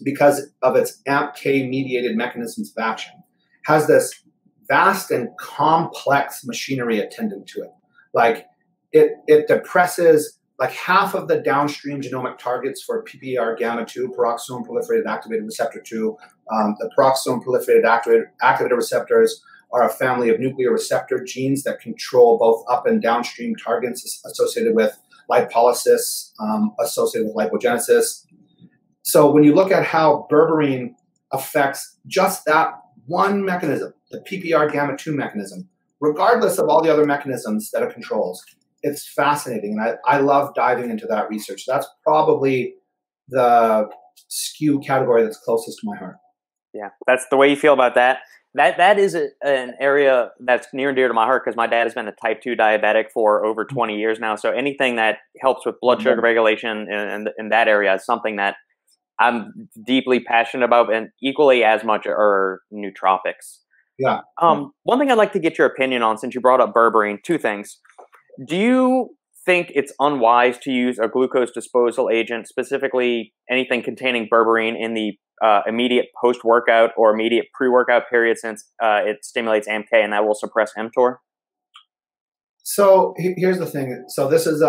because of its AMPK-mediated mechanisms of action, has this vast and complex machinery attendant to it. Like it depresses like half of the downstream genomic targets for PPAR gamma 2, peroxisome proliferated activated receptor 2, the peroxisome proliferated activated receptors are a family of nuclear receptor genes that control both up and downstream targets associated with lipolysis, associated with lipogenesis. So when you look at how berberine affects just that one mechanism, the PPAR gamma 2 mechanism, regardless of all the other mechanisms that it controls, it's fascinating. And I love diving into that research. That's probably the skew category that's closest to my heart. Yeah, that's the way you feel about that. That is an area that's near and dear to my heart because my dad has been a type 2 diabetic for over 20 years now. So anything that helps with blood sugar regulation in that area is something that I'm deeply passionate about, and equally as much are nootropics. Yeah. One thing I'd like to get your opinion on, since you brought up berberine, two things. Do you think it's unwise to use a glucose disposal agent, specifically anything containing berberine, in the immediate post-workout or immediate pre-workout period, since it stimulates AMK and that will suppress mTOR? So here's the thing. So this is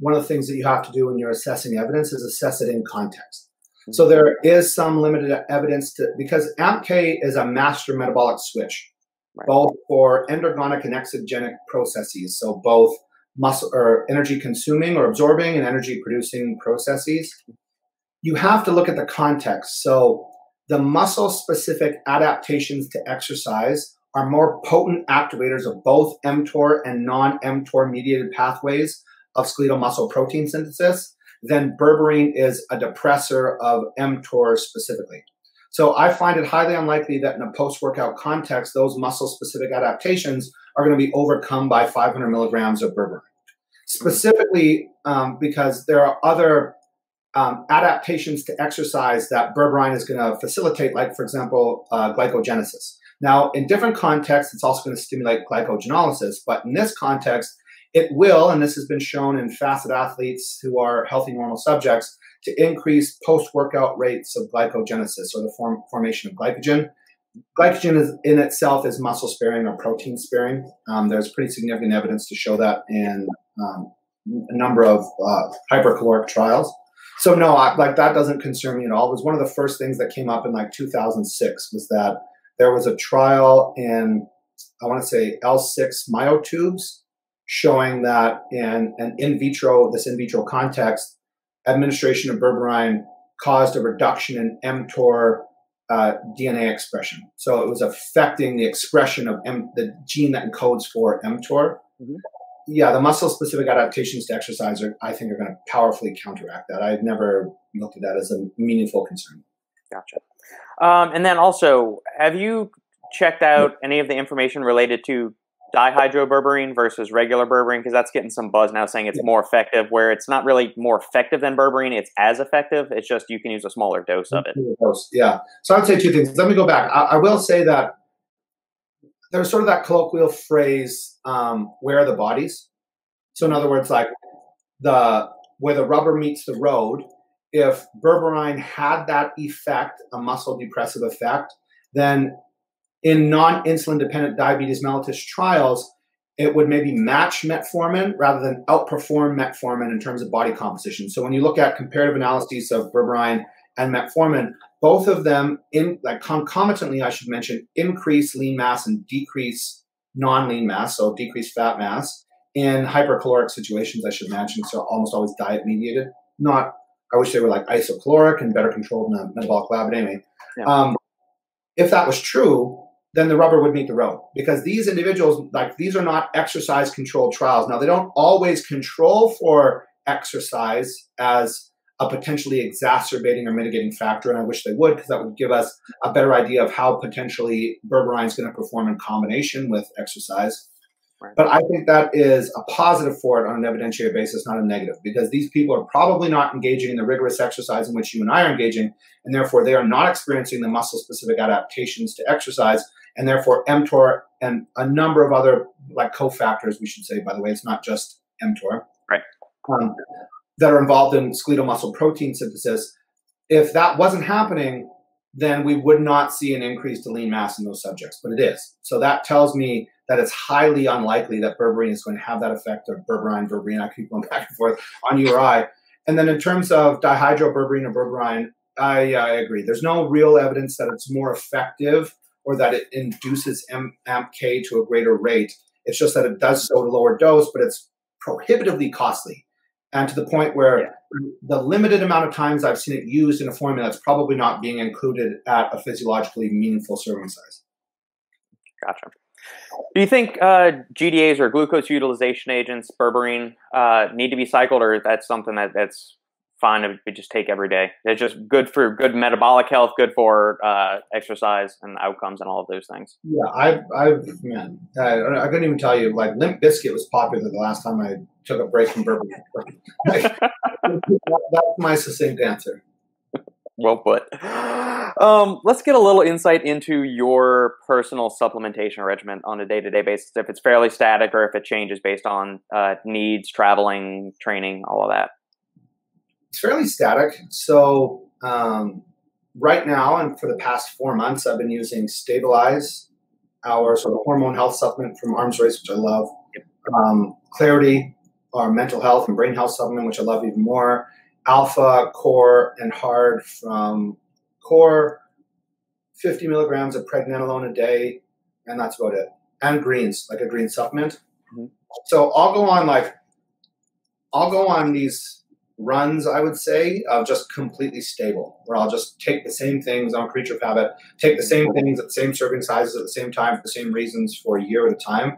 one of the things that you have to do when you're assessing evidence is assess it in context. So there is some limited evidence because AMK is a master metabolic switch, right, both for endergonic and exogenic processes. So both muscle or energy consuming or absorbing and energy producing processes. You have to look at the context. So the muscle specific adaptations to exercise are more potent activators of both mTOR and non-mTOR mediated pathways of skeletal muscle protein synthesis than berberine is a depressor of mTOR specifically. So I find it highly unlikely that in a post-workout context, those muscle-specific adaptations are going to be overcome by 500 milligrams of berberine. Specifically because there are other adaptations to exercise that berberine is going to facilitate, like, for example, glycogenesis. Now, in different contexts, it's also going to stimulate glycogenolysis, but in this context, it will, and this has been shown in fasted athletes who are healthy, normal subjects, to increase post-workout rates of glycogenesis, or the formation of glycogen. Glycogen in itself is muscle sparing or protein sparing. There's pretty significant evidence to show that in a number of hypercaloric trials. So no, that doesn't concern me at all. It was one of the first things that came up in 2006 was that there was a trial in, I want to say, L6 myotubes showing that in an in vitro context, administration of berberine caused a reduction in mTOR DNA expression. So it was affecting the expression of the gene that encodes for mTOR. Mm-hmm. Yeah, the muscle-specific adaptations to exercise I think are going to powerfully counteract that. I've never looked at that as a meaningful concern. Gotcha. And then also, have you checked out any of the information related to dihydroberberine versus regular berberine? Because that's getting some buzz now saying it's more effective, where it's not really more effective than berberine. It's as effective. It's just you can use a smaller dose of it. Yeah. So I'd say two things. Let me go back. I will say that there's sort of that colloquial phrase, where are the bodies? So in other words, like where the rubber meets the road, if berberine had that effect, a muscle depressive effect, then in non-insulin dependent diabetes mellitus trials, it would maybe match metformin rather than outperform metformin in terms of body composition. So when you look at comparative analyses of berberine and metformin, both of them, concomitantly, I should mention, increase lean mass and decrease non-lean mass, so decrease fat mass in hypercaloric situations, I should mention, so almost always diet mediated. I wish they were like isocaloric and better controlled in a metabolic lab, but anyway. Yeah. If that was true, then the rubber would meet the road, because these individuals, these are not exercise controlled trials. Now, they don't always control for exercise as a potentially exacerbating or mitigating factor, and I wish they would, because that would give us a better idea of how potentially berberine is going to perform in combination with exercise. Right. But I think that is a positive for it on an evidentiary basis, not a negative, because these people are probably not engaging in the rigorous exercise in which you and I are engaging, and therefore they are not experiencing the muscle-specific adaptations to exercise, and therefore mTOR and a number of other cofactors, we should say, by the way, it's not just mTOR, right, that are involved in skeletal muscle protein synthesis. If that wasn't happening, then we would not see an increase to lean mass in those subjects, but it is. So that tells me that it's highly unlikely that berberine is going to have that effect, or berberine, I keep going back and forth, on you or I. And then in terms of dihydroberberine or berberine, I agree. There's no real evidence that it's more effective or that it induces AMP-K to a greater rate. It's just that it does so at a lower dose, but it's prohibitively costly. And to the point where the limited amount of times I've seen it used in a formula, it's probably not being included at a physiologically meaningful serving size. Gotcha. Do you think GDAs or glucose utilization agents, berberine, need to be cycled, or that's something that's fine to just take every day? It's just good for good metabolic health, good for exercise and outcomes and all of those things. Yeah, I couldn't even tell you. Like Limp Bizkit was popular the last time I took a break from berberine. That's my succinct answer. Well put. Let's get a little insight into your personal supplementation regimen on a day-to-day basis, if it's fairly static or if it changes based on needs, traveling, training, all of that. It's fairly static. So right now, and for the past 4 months, I've been using Stabilize, our sort of hormone health supplement from Arms Race, which I love. Clarity, our mental health and brain health supplement, which I love even more. Alpha, Core, and Hard from Core, 50 milligrams of pregnenolone a day, and that's about it. And greens, like a green supplement. Mm-hmm. So I'll go on these runs, I would say, of just completely stable, where I'll just take the same things on creature of habit, take the same things at the same serving sizes at the same time for the same reasons for a year at a time.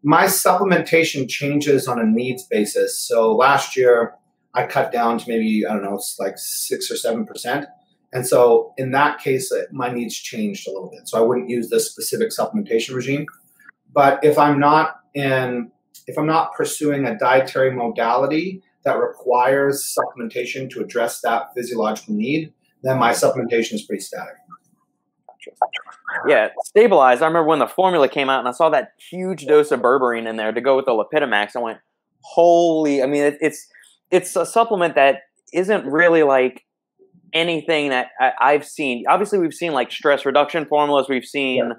My supplementation changes on a needs basis. So last year, I cut down to maybe, I don't know, it's like 6 or 7%. And so in that case, my needs changed a little bit. So I wouldn't use this specific supplementation regime. But if I'm not pursuing a dietary modality that requires supplementation to address that physiological need, then my supplementation is pretty static. Yeah, Stabilize. I remember when the formula came out and I saw that huge dose of berberine in there to go with the Lipidomax. I went, holy, I mean, it's a supplement that isn't really like anything that I've seen. Obviously, we've seen like stress reduction formulas. We've seen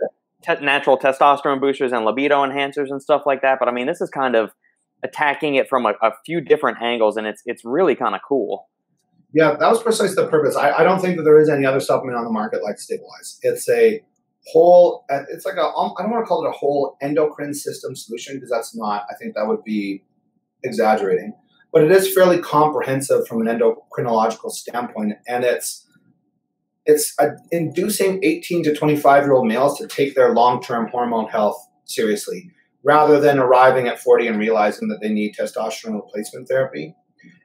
natural testosterone boosters and libido enhancers and stuff like that. But I mean, this is kind of attacking it from a few different angles, and it's really kind of cool. Yeah, that was precisely the purpose. I don't think that there is any other supplement on the market like Stabilize. It's a whole, it's like I don't want to call it a whole endocrine system solution, because that's not, I think that would be exaggerating. But it is fairly comprehensive from an endocrinological standpoint, and it's inducing 18 to 25-year-old males to take their long-term hormone health seriously, rather than arriving at 40 and realizing that they need testosterone replacement therapy.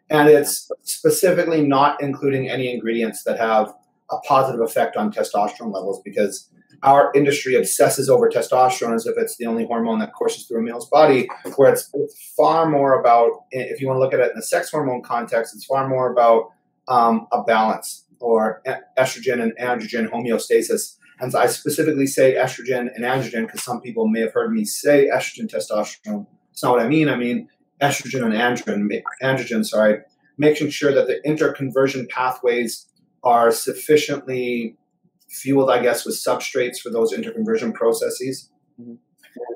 And it's specifically not including any ingredients that have a positive effect on testosterone levels, because our industry obsesses over testosterone as if it's the only hormone that courses through a male's body, where it's far more about, if you want to look at it in a sex hormone context, it's far more about a balance, or estrogen and androgen homeostasis. And so I specifically say estrogen and androgen because some people may have heard me say estrogen, testosterone. That's not what I mean. I mean estrogen and androgen, making sure that the interconversion pathways are sufficiently fueled, I guess, with substrates for those interconversion processes. Mm-hmm.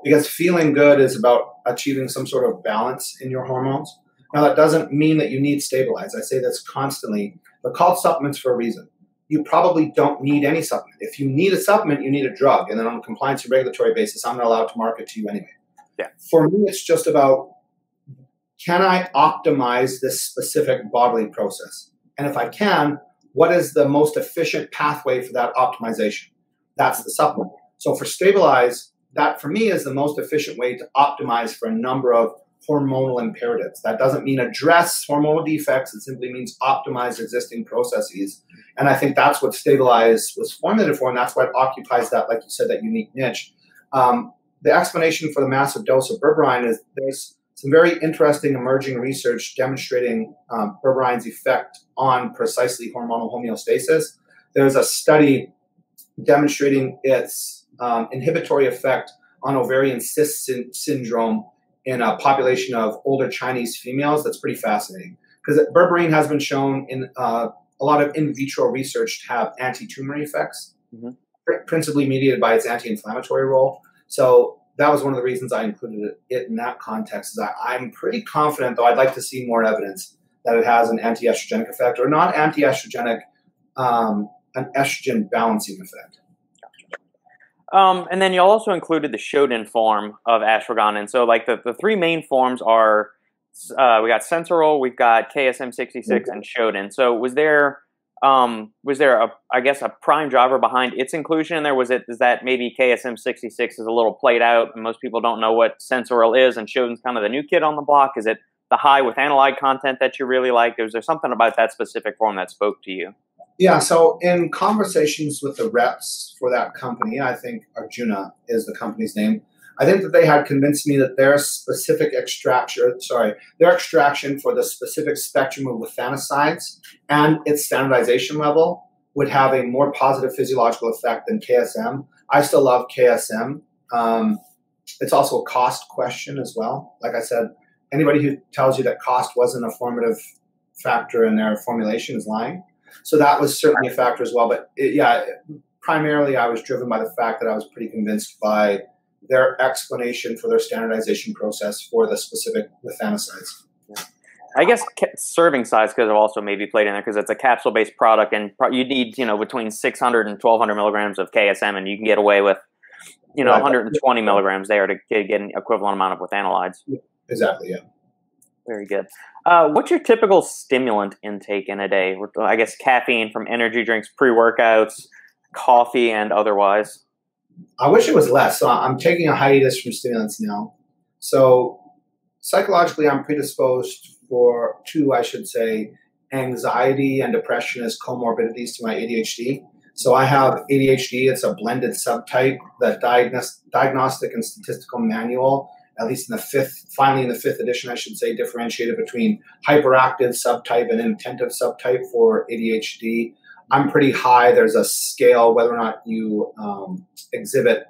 Because feeling good is about achieving some sort of balance in your hormones. Now, that doesn't mean that you need Stabilize. I say this constantly. They're called supplements for a reason. You probably don't need any supplement. If you need a supplement, you need a drug. And then on a compliance and regulatory basis, I'm not allowed to market to you anyway. Yeah. For me, it's just about, can I optimize this specific bodily process? And if I can, what is the most efficient pathway for that optimization? That's the supplement. So for Stabilize, that for me is the most efficient way to optimize for a number of hormonal imperatives. That doesn't mean address hormonal defects. It simply means optimize existing processes. And I think that's what Stabilize was formulated for, and that's why it occupies that, like you said, that unique niche. The explanation for the massive dose of berberine is there's some very interesting emerging research demonstrating berberine's effect on precisely hormonal homeostasis. There's a study demonstrating its inhibitory effect on ovarian cyst syndrome in a population of older Chinese females. That's pretty fascinating, because berberine has been shown in a a lot of in vitro research to have anti-tumor effects, Mhm. principally mediated by its anti-inflammatory role. So that was one of the reasons I included it in that context. Is I'm pretty confident, though I'd like to see more evidence that it has an anti-estrogenic effect, or not anti-estrogenic, an estrogen balancing effect. And then you also included the Shodan form of ashwagandha. And so like the three main forms are, we got Sensorol, we've got KSM-66 and Shodan. So was there I guess a prime driver behind its inclusion in there? Is that maybe KSM-66 is a little played out and most people don't know what Sensorol is and Shodan's kind of the new kid on the block? Is it the high with analyte content that you really like? Is there something about that specific form that spoke to you? Yeah, so in conversations with the reps for that company, I think Arjuna is the company's name. I think that they had convinced me that their extraction for the specific spectrum of luthanicides and its standardization level would have a more positive physiological effect than KSM. I still love KSM. It's also a cost question as well. Like I said, anybody who tells you that cost wasn't a formative factor in their formulation is lying. So that was certainly a factor as well. But primarily I was driven by the fact that I was pretty convinced by their explanation for their standardization process for the specific luthanicides. I guess serving size could have also maybe played in there because it's a capsule-based product, and you need between 600 and 1,200 milligrams of KSM, and you can get away with 120 milligrams there to get an equivalent amount of with analytes. Exactly. Yeah. Very good. What's your typical stimulant intake in a day? I guess caffeine from energy drinks, pre-workouts, coffee, and otherwise. I wish it was less. So I'm taking a hiatus from stimulants now. So psychologically, I'm predisposed to, I should say, anxiety and depression as comorbidities to my ADHD. So I have ADHD. It's a blended subtype. The Diagnostic and Statistical Manual, at least in the fifth edition, I should say, differentiated between hyperactive subtype and inattentive subtype for ADHD. I'm pretty high. There's a scale whether or not you exhibit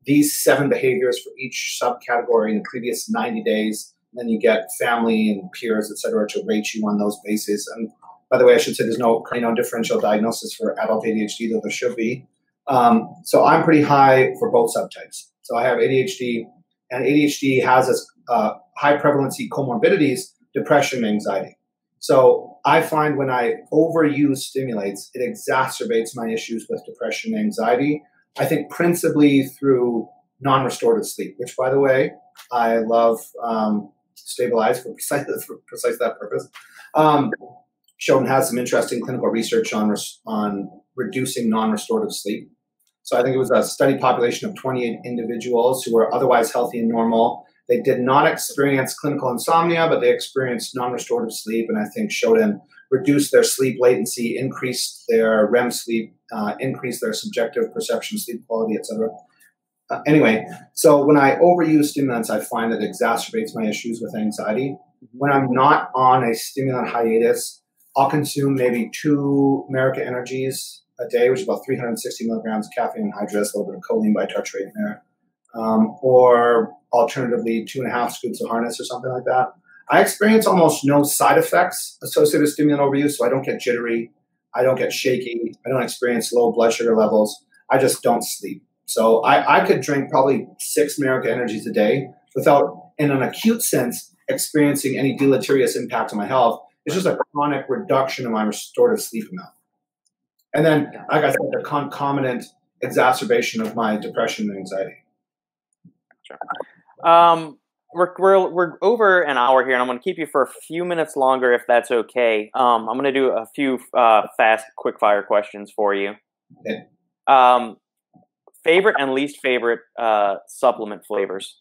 these 7 behaviors for each subcategory in the previous 90 days. Then you get family and peers, et cetera, to rate you on those bases. And by the way, I should say there's no differential diagnosis for adult ADHD, though there should be. So I'm pretty high for both subtypes. So I have ADHD, and ADHD has as high prevalency comorbidities, depression, and anxiety. So I find when I overuse stimulates, it exacerbates my issues with depression and anxiety. I think principally through non-restorative sleep, which, by the way, I love Stabilize for precisely that purpose. Shodan has some interesting clinical research on reducing non-restorative sleep. So I think it was a study population of 28 individuals who were otherwise healthy and normal. They did not experience clinical insomnia, but they experienced non-restorative sleep, and I think Shodan reduced their sleep latency, increased their REM sleep, increased their subjective perception, sleep quality, etc. Anyway, so when I overuse stimulants, I find that it exacerbates my issues with anxiety. When I'm not on a stimulant hiatus, I'll consume maybe 2 Merica Energies a day, which is about 360 milligrams of caffeine anhydrous, a little bit of choline bitartrate in there. Or alternatively 2.5 scoops of harness or something like that. I experience almost no side effects associated with stimulant overuse, so I don't get jittery, I don't get shaky, I don't experience low blood sugar levels, I just don't sleep. So I could drink probably 6 Merica Energies a day without, in an acute sense, experiencing any deleterious impact on my health. It's just a chronic reduction in my restorative sleep amount. And then, like I said, the concomitant exacerbation of my depression and anxiety. Sure. We're over an hour here, and I'm going to keep you for a few minutes longer if that's okay. I'm going to do a few fast, quick-fire questions for you. Okay. Favorite and least favorite supplement flavors?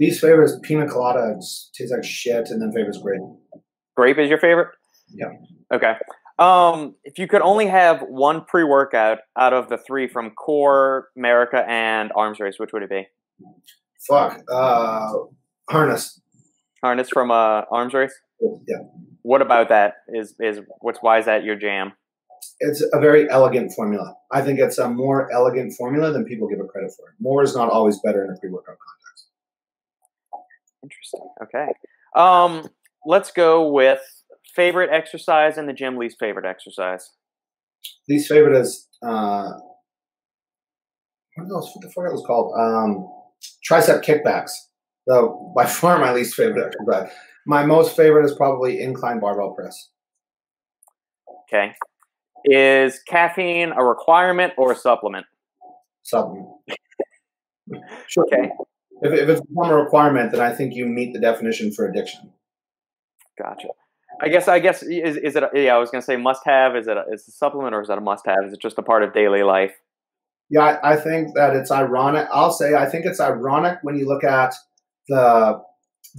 Least favorite is pina colada. It tastes like shit, and then favorite is grape. Grape is your favorite? Yeah. Okay. If you could only have one pre-workout out of the 3 from Core, Merica, and Arms Race, which would it be? Fuck. Harness. Harness from Arms Race? Yeah. What about that? Why is that your jam? It's a very elegant formula. I think it's a more elegant formula than people give it credit for. More is not always better in a pre-workout context. Interesting. Okay. Let's go with favorite exercise in the gym, least favorite exercise? Least favorite is what the fuck are those called? Tricep kickbacks. So by far my least favorite exercise. My most favorite is probably incline barbell press. Okay. Is caffeine a requirement or a supplement? Supplement. Sure. Okay. If it's become a requirement, then I think you meet the definition for addiction. Gotcha. I guess is it? I was gonna say must have. Is it a supplement or is that a must have? Is it just a part of daily life? Yeah, I think that it's ironic. I think it's ironic when you look at the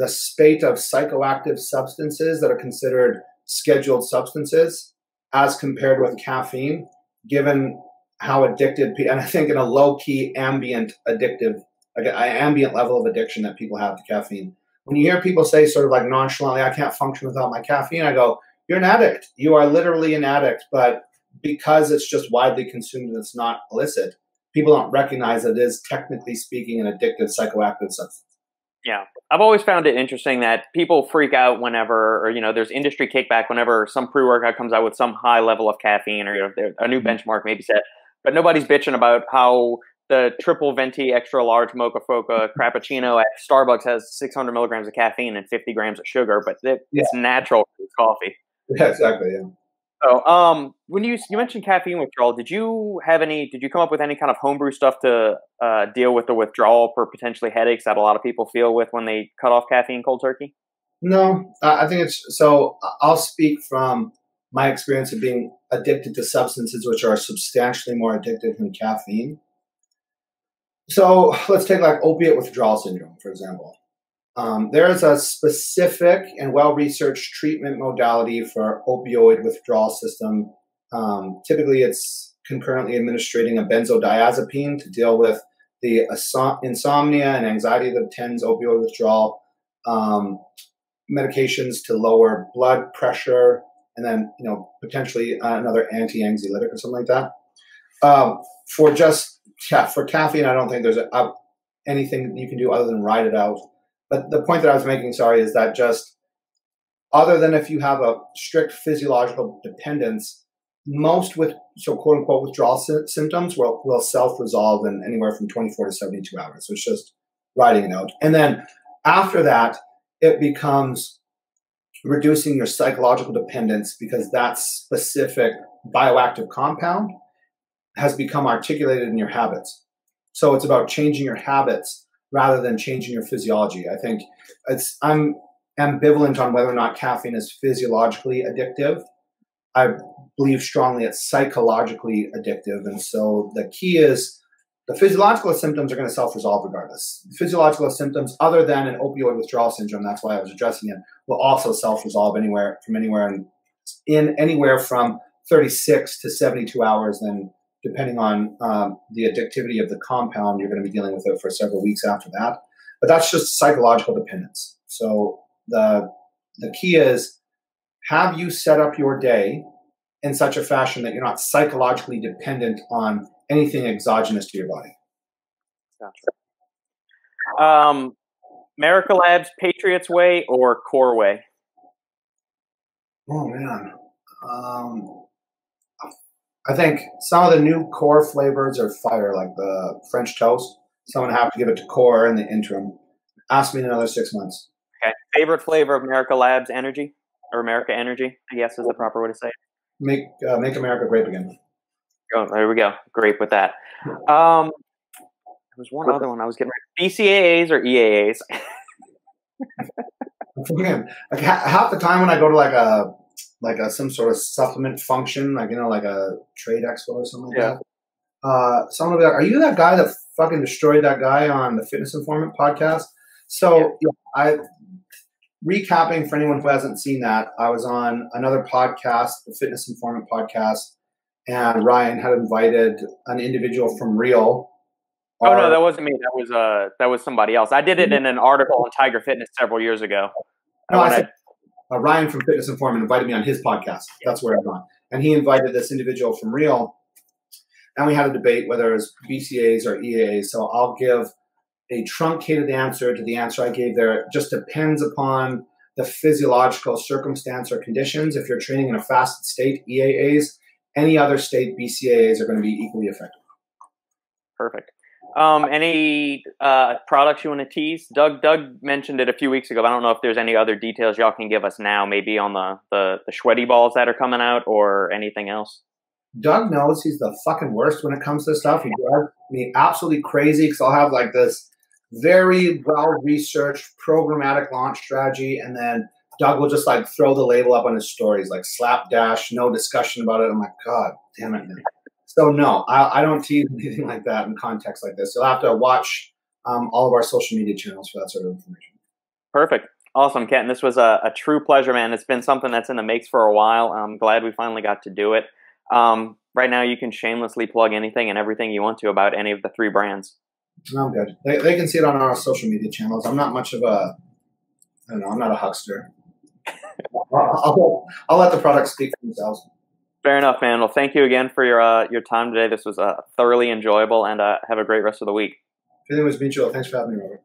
spate of psychoactive substances that are considered scheduled substances as compared with caffeine, given how addicted, and I think in a low-key ambient addictive, like an ambient level of addiction that people have to caffeine. When you hear people say sort of like nonchalantly, I can't function without my caffeine, I go, you're an addict. You are literally an addict. But because it's just widely consumed and it's not illicit, people don't recognize that it is, technically speaking, an addictive psychoactive substance. Yeah. I've always found it interesting that people freak out whenever, or, there's industry kickback whenever some pre-workout comes out with some high level of caffeine or a new benchmark maybe set. But nobody's bitching about how the triple venti extra large mocha foca cappuccino at Starbucks has 600 milligrams of caffeine and 50 grams of sugar, but it's natural coffee. Yeah, exactly. Yeah. So, when you mentioned caffeine withdrawal, did you come up with any kind of homebrew stuff to deal with the withdrawal for potentially headaches that a lot of people feel with when they cut off caffeine cold turkey? No, I think I'll speak from my experience of being addicted to substances which are substantially more addictive than caffeine. So let's take like opiate withdrawal syndrome, for example. There is a specific and well-researched treatment modality for opioid withdrawal system. Typically, it's concurrently administering a benzodiazepine to deal with the insomnia and anxiety that attends opioid withdrawal, medications to lower blood pressure, and then potentially another anti-anxiolytic or something like that. For caffeine, I don't think there's anything you can do other than ride it out. But the point that I was making, is that just other than if you have a strict physiological dependence, most quote unquote withdrawal symptoms will self-resolve in anywhere from 24 to 72 hours. So it's just riding it out. And then after that, it becomes reducing your psychological dependence because that specific bioactive compound has become articulated in your habits. So it's about changing your habits rather than changing your physiology. I think I'm ambivalent on whether or not caffeine is physiologically addictive. I believe strongly it's psychologically addictive. And so the key is the physiological symptoms are going to self-resolve regardless. The physiological symptoms, other than an opioid withdrawal syndrome, that's why I was addressing it, will also self-resolve anywhere from 36 to 72 hours. Then depending on the addictivity of the compound, you're going to be dealing with it for several weeks after that. But that's just psychological dependence. So the key is, have you set up your day in such a fashion that you're not psychologically dependent on anything exogenous to your body? Gotcha. Merica Labz, Patriots Way or Core Way? Oh, man. I think some of the new Core flavors are fire, like the French toast. So I'm going to have to give it to Core in the interim. Ask me in another 6 months. Okay. Favorite flavor of Merica Labz Energy? Or America Energy, I guess is the proper way to say it. Make America grape again. Oh, there we go. Great with that. There was one other one I was getting ready. BCAAs or EAAs? Like half the time when I go to like some sort of supplement function, like a trade expo or something like that. Someone will be like, "Are you that guy that fucking destroyed that guy on the Fitness Informant podcast?" So recapping for anyone who hasn't seen that, I was on another podcast, the Fitness Informant podcast, and Ryan had invited an individual from Real. Oh no, that wasn't me. That was somebody else. I did it in an article on Tiger Fitness several years ago. No, I said Ryan from Fitness Informant invited me on his podcast. That's where I'm on. And he invited this individual from Real, and we had a debate whether it was BCAAs or EAAs. So I'll give a truncated answer to the answer I gave there. It just depends upon the physiological circumstance or conditions. If you're training in a fasted state, EAAs, any other state, BCAAs are going to be equally effective. Perfect. Any products you want to tease? Doug mentioned it a few weeks ago, but I don't know if there's any other details y'all can give us now, maybe on the sweaty balls that are coming out or anything else. Doug knows he's the fucking worst when it comes to this stuff. He drives me absolutely crazy because I'll have like this very well-researched programmatic launch strategy, and then Doug will just like throw the label up on his stories, like slapdash, no discussion about it. I'm like, God damn it, man. So no, I don't tease anything like that in context like this. You'll have to watch all of our social media channels for that sort of information. Perfect. Awesome, Kenton. This was a true pleasure, man. It's been something that's in the makes for a while. I'm glad we finally got to do it. Right now, you can shamelessly plug anything and everything you want to about any of the 3 brands. I'm good. They can see it on our social media channels. I'm not much of a, I don't know, I'm not a huckster. I'll let the products speak for themselves. Fair enough, man. Well, thank you again for your time today. This was thoroughly enjoyable, and have a great rest of the week. Feeling was mutual. Thanks for having me, Robert.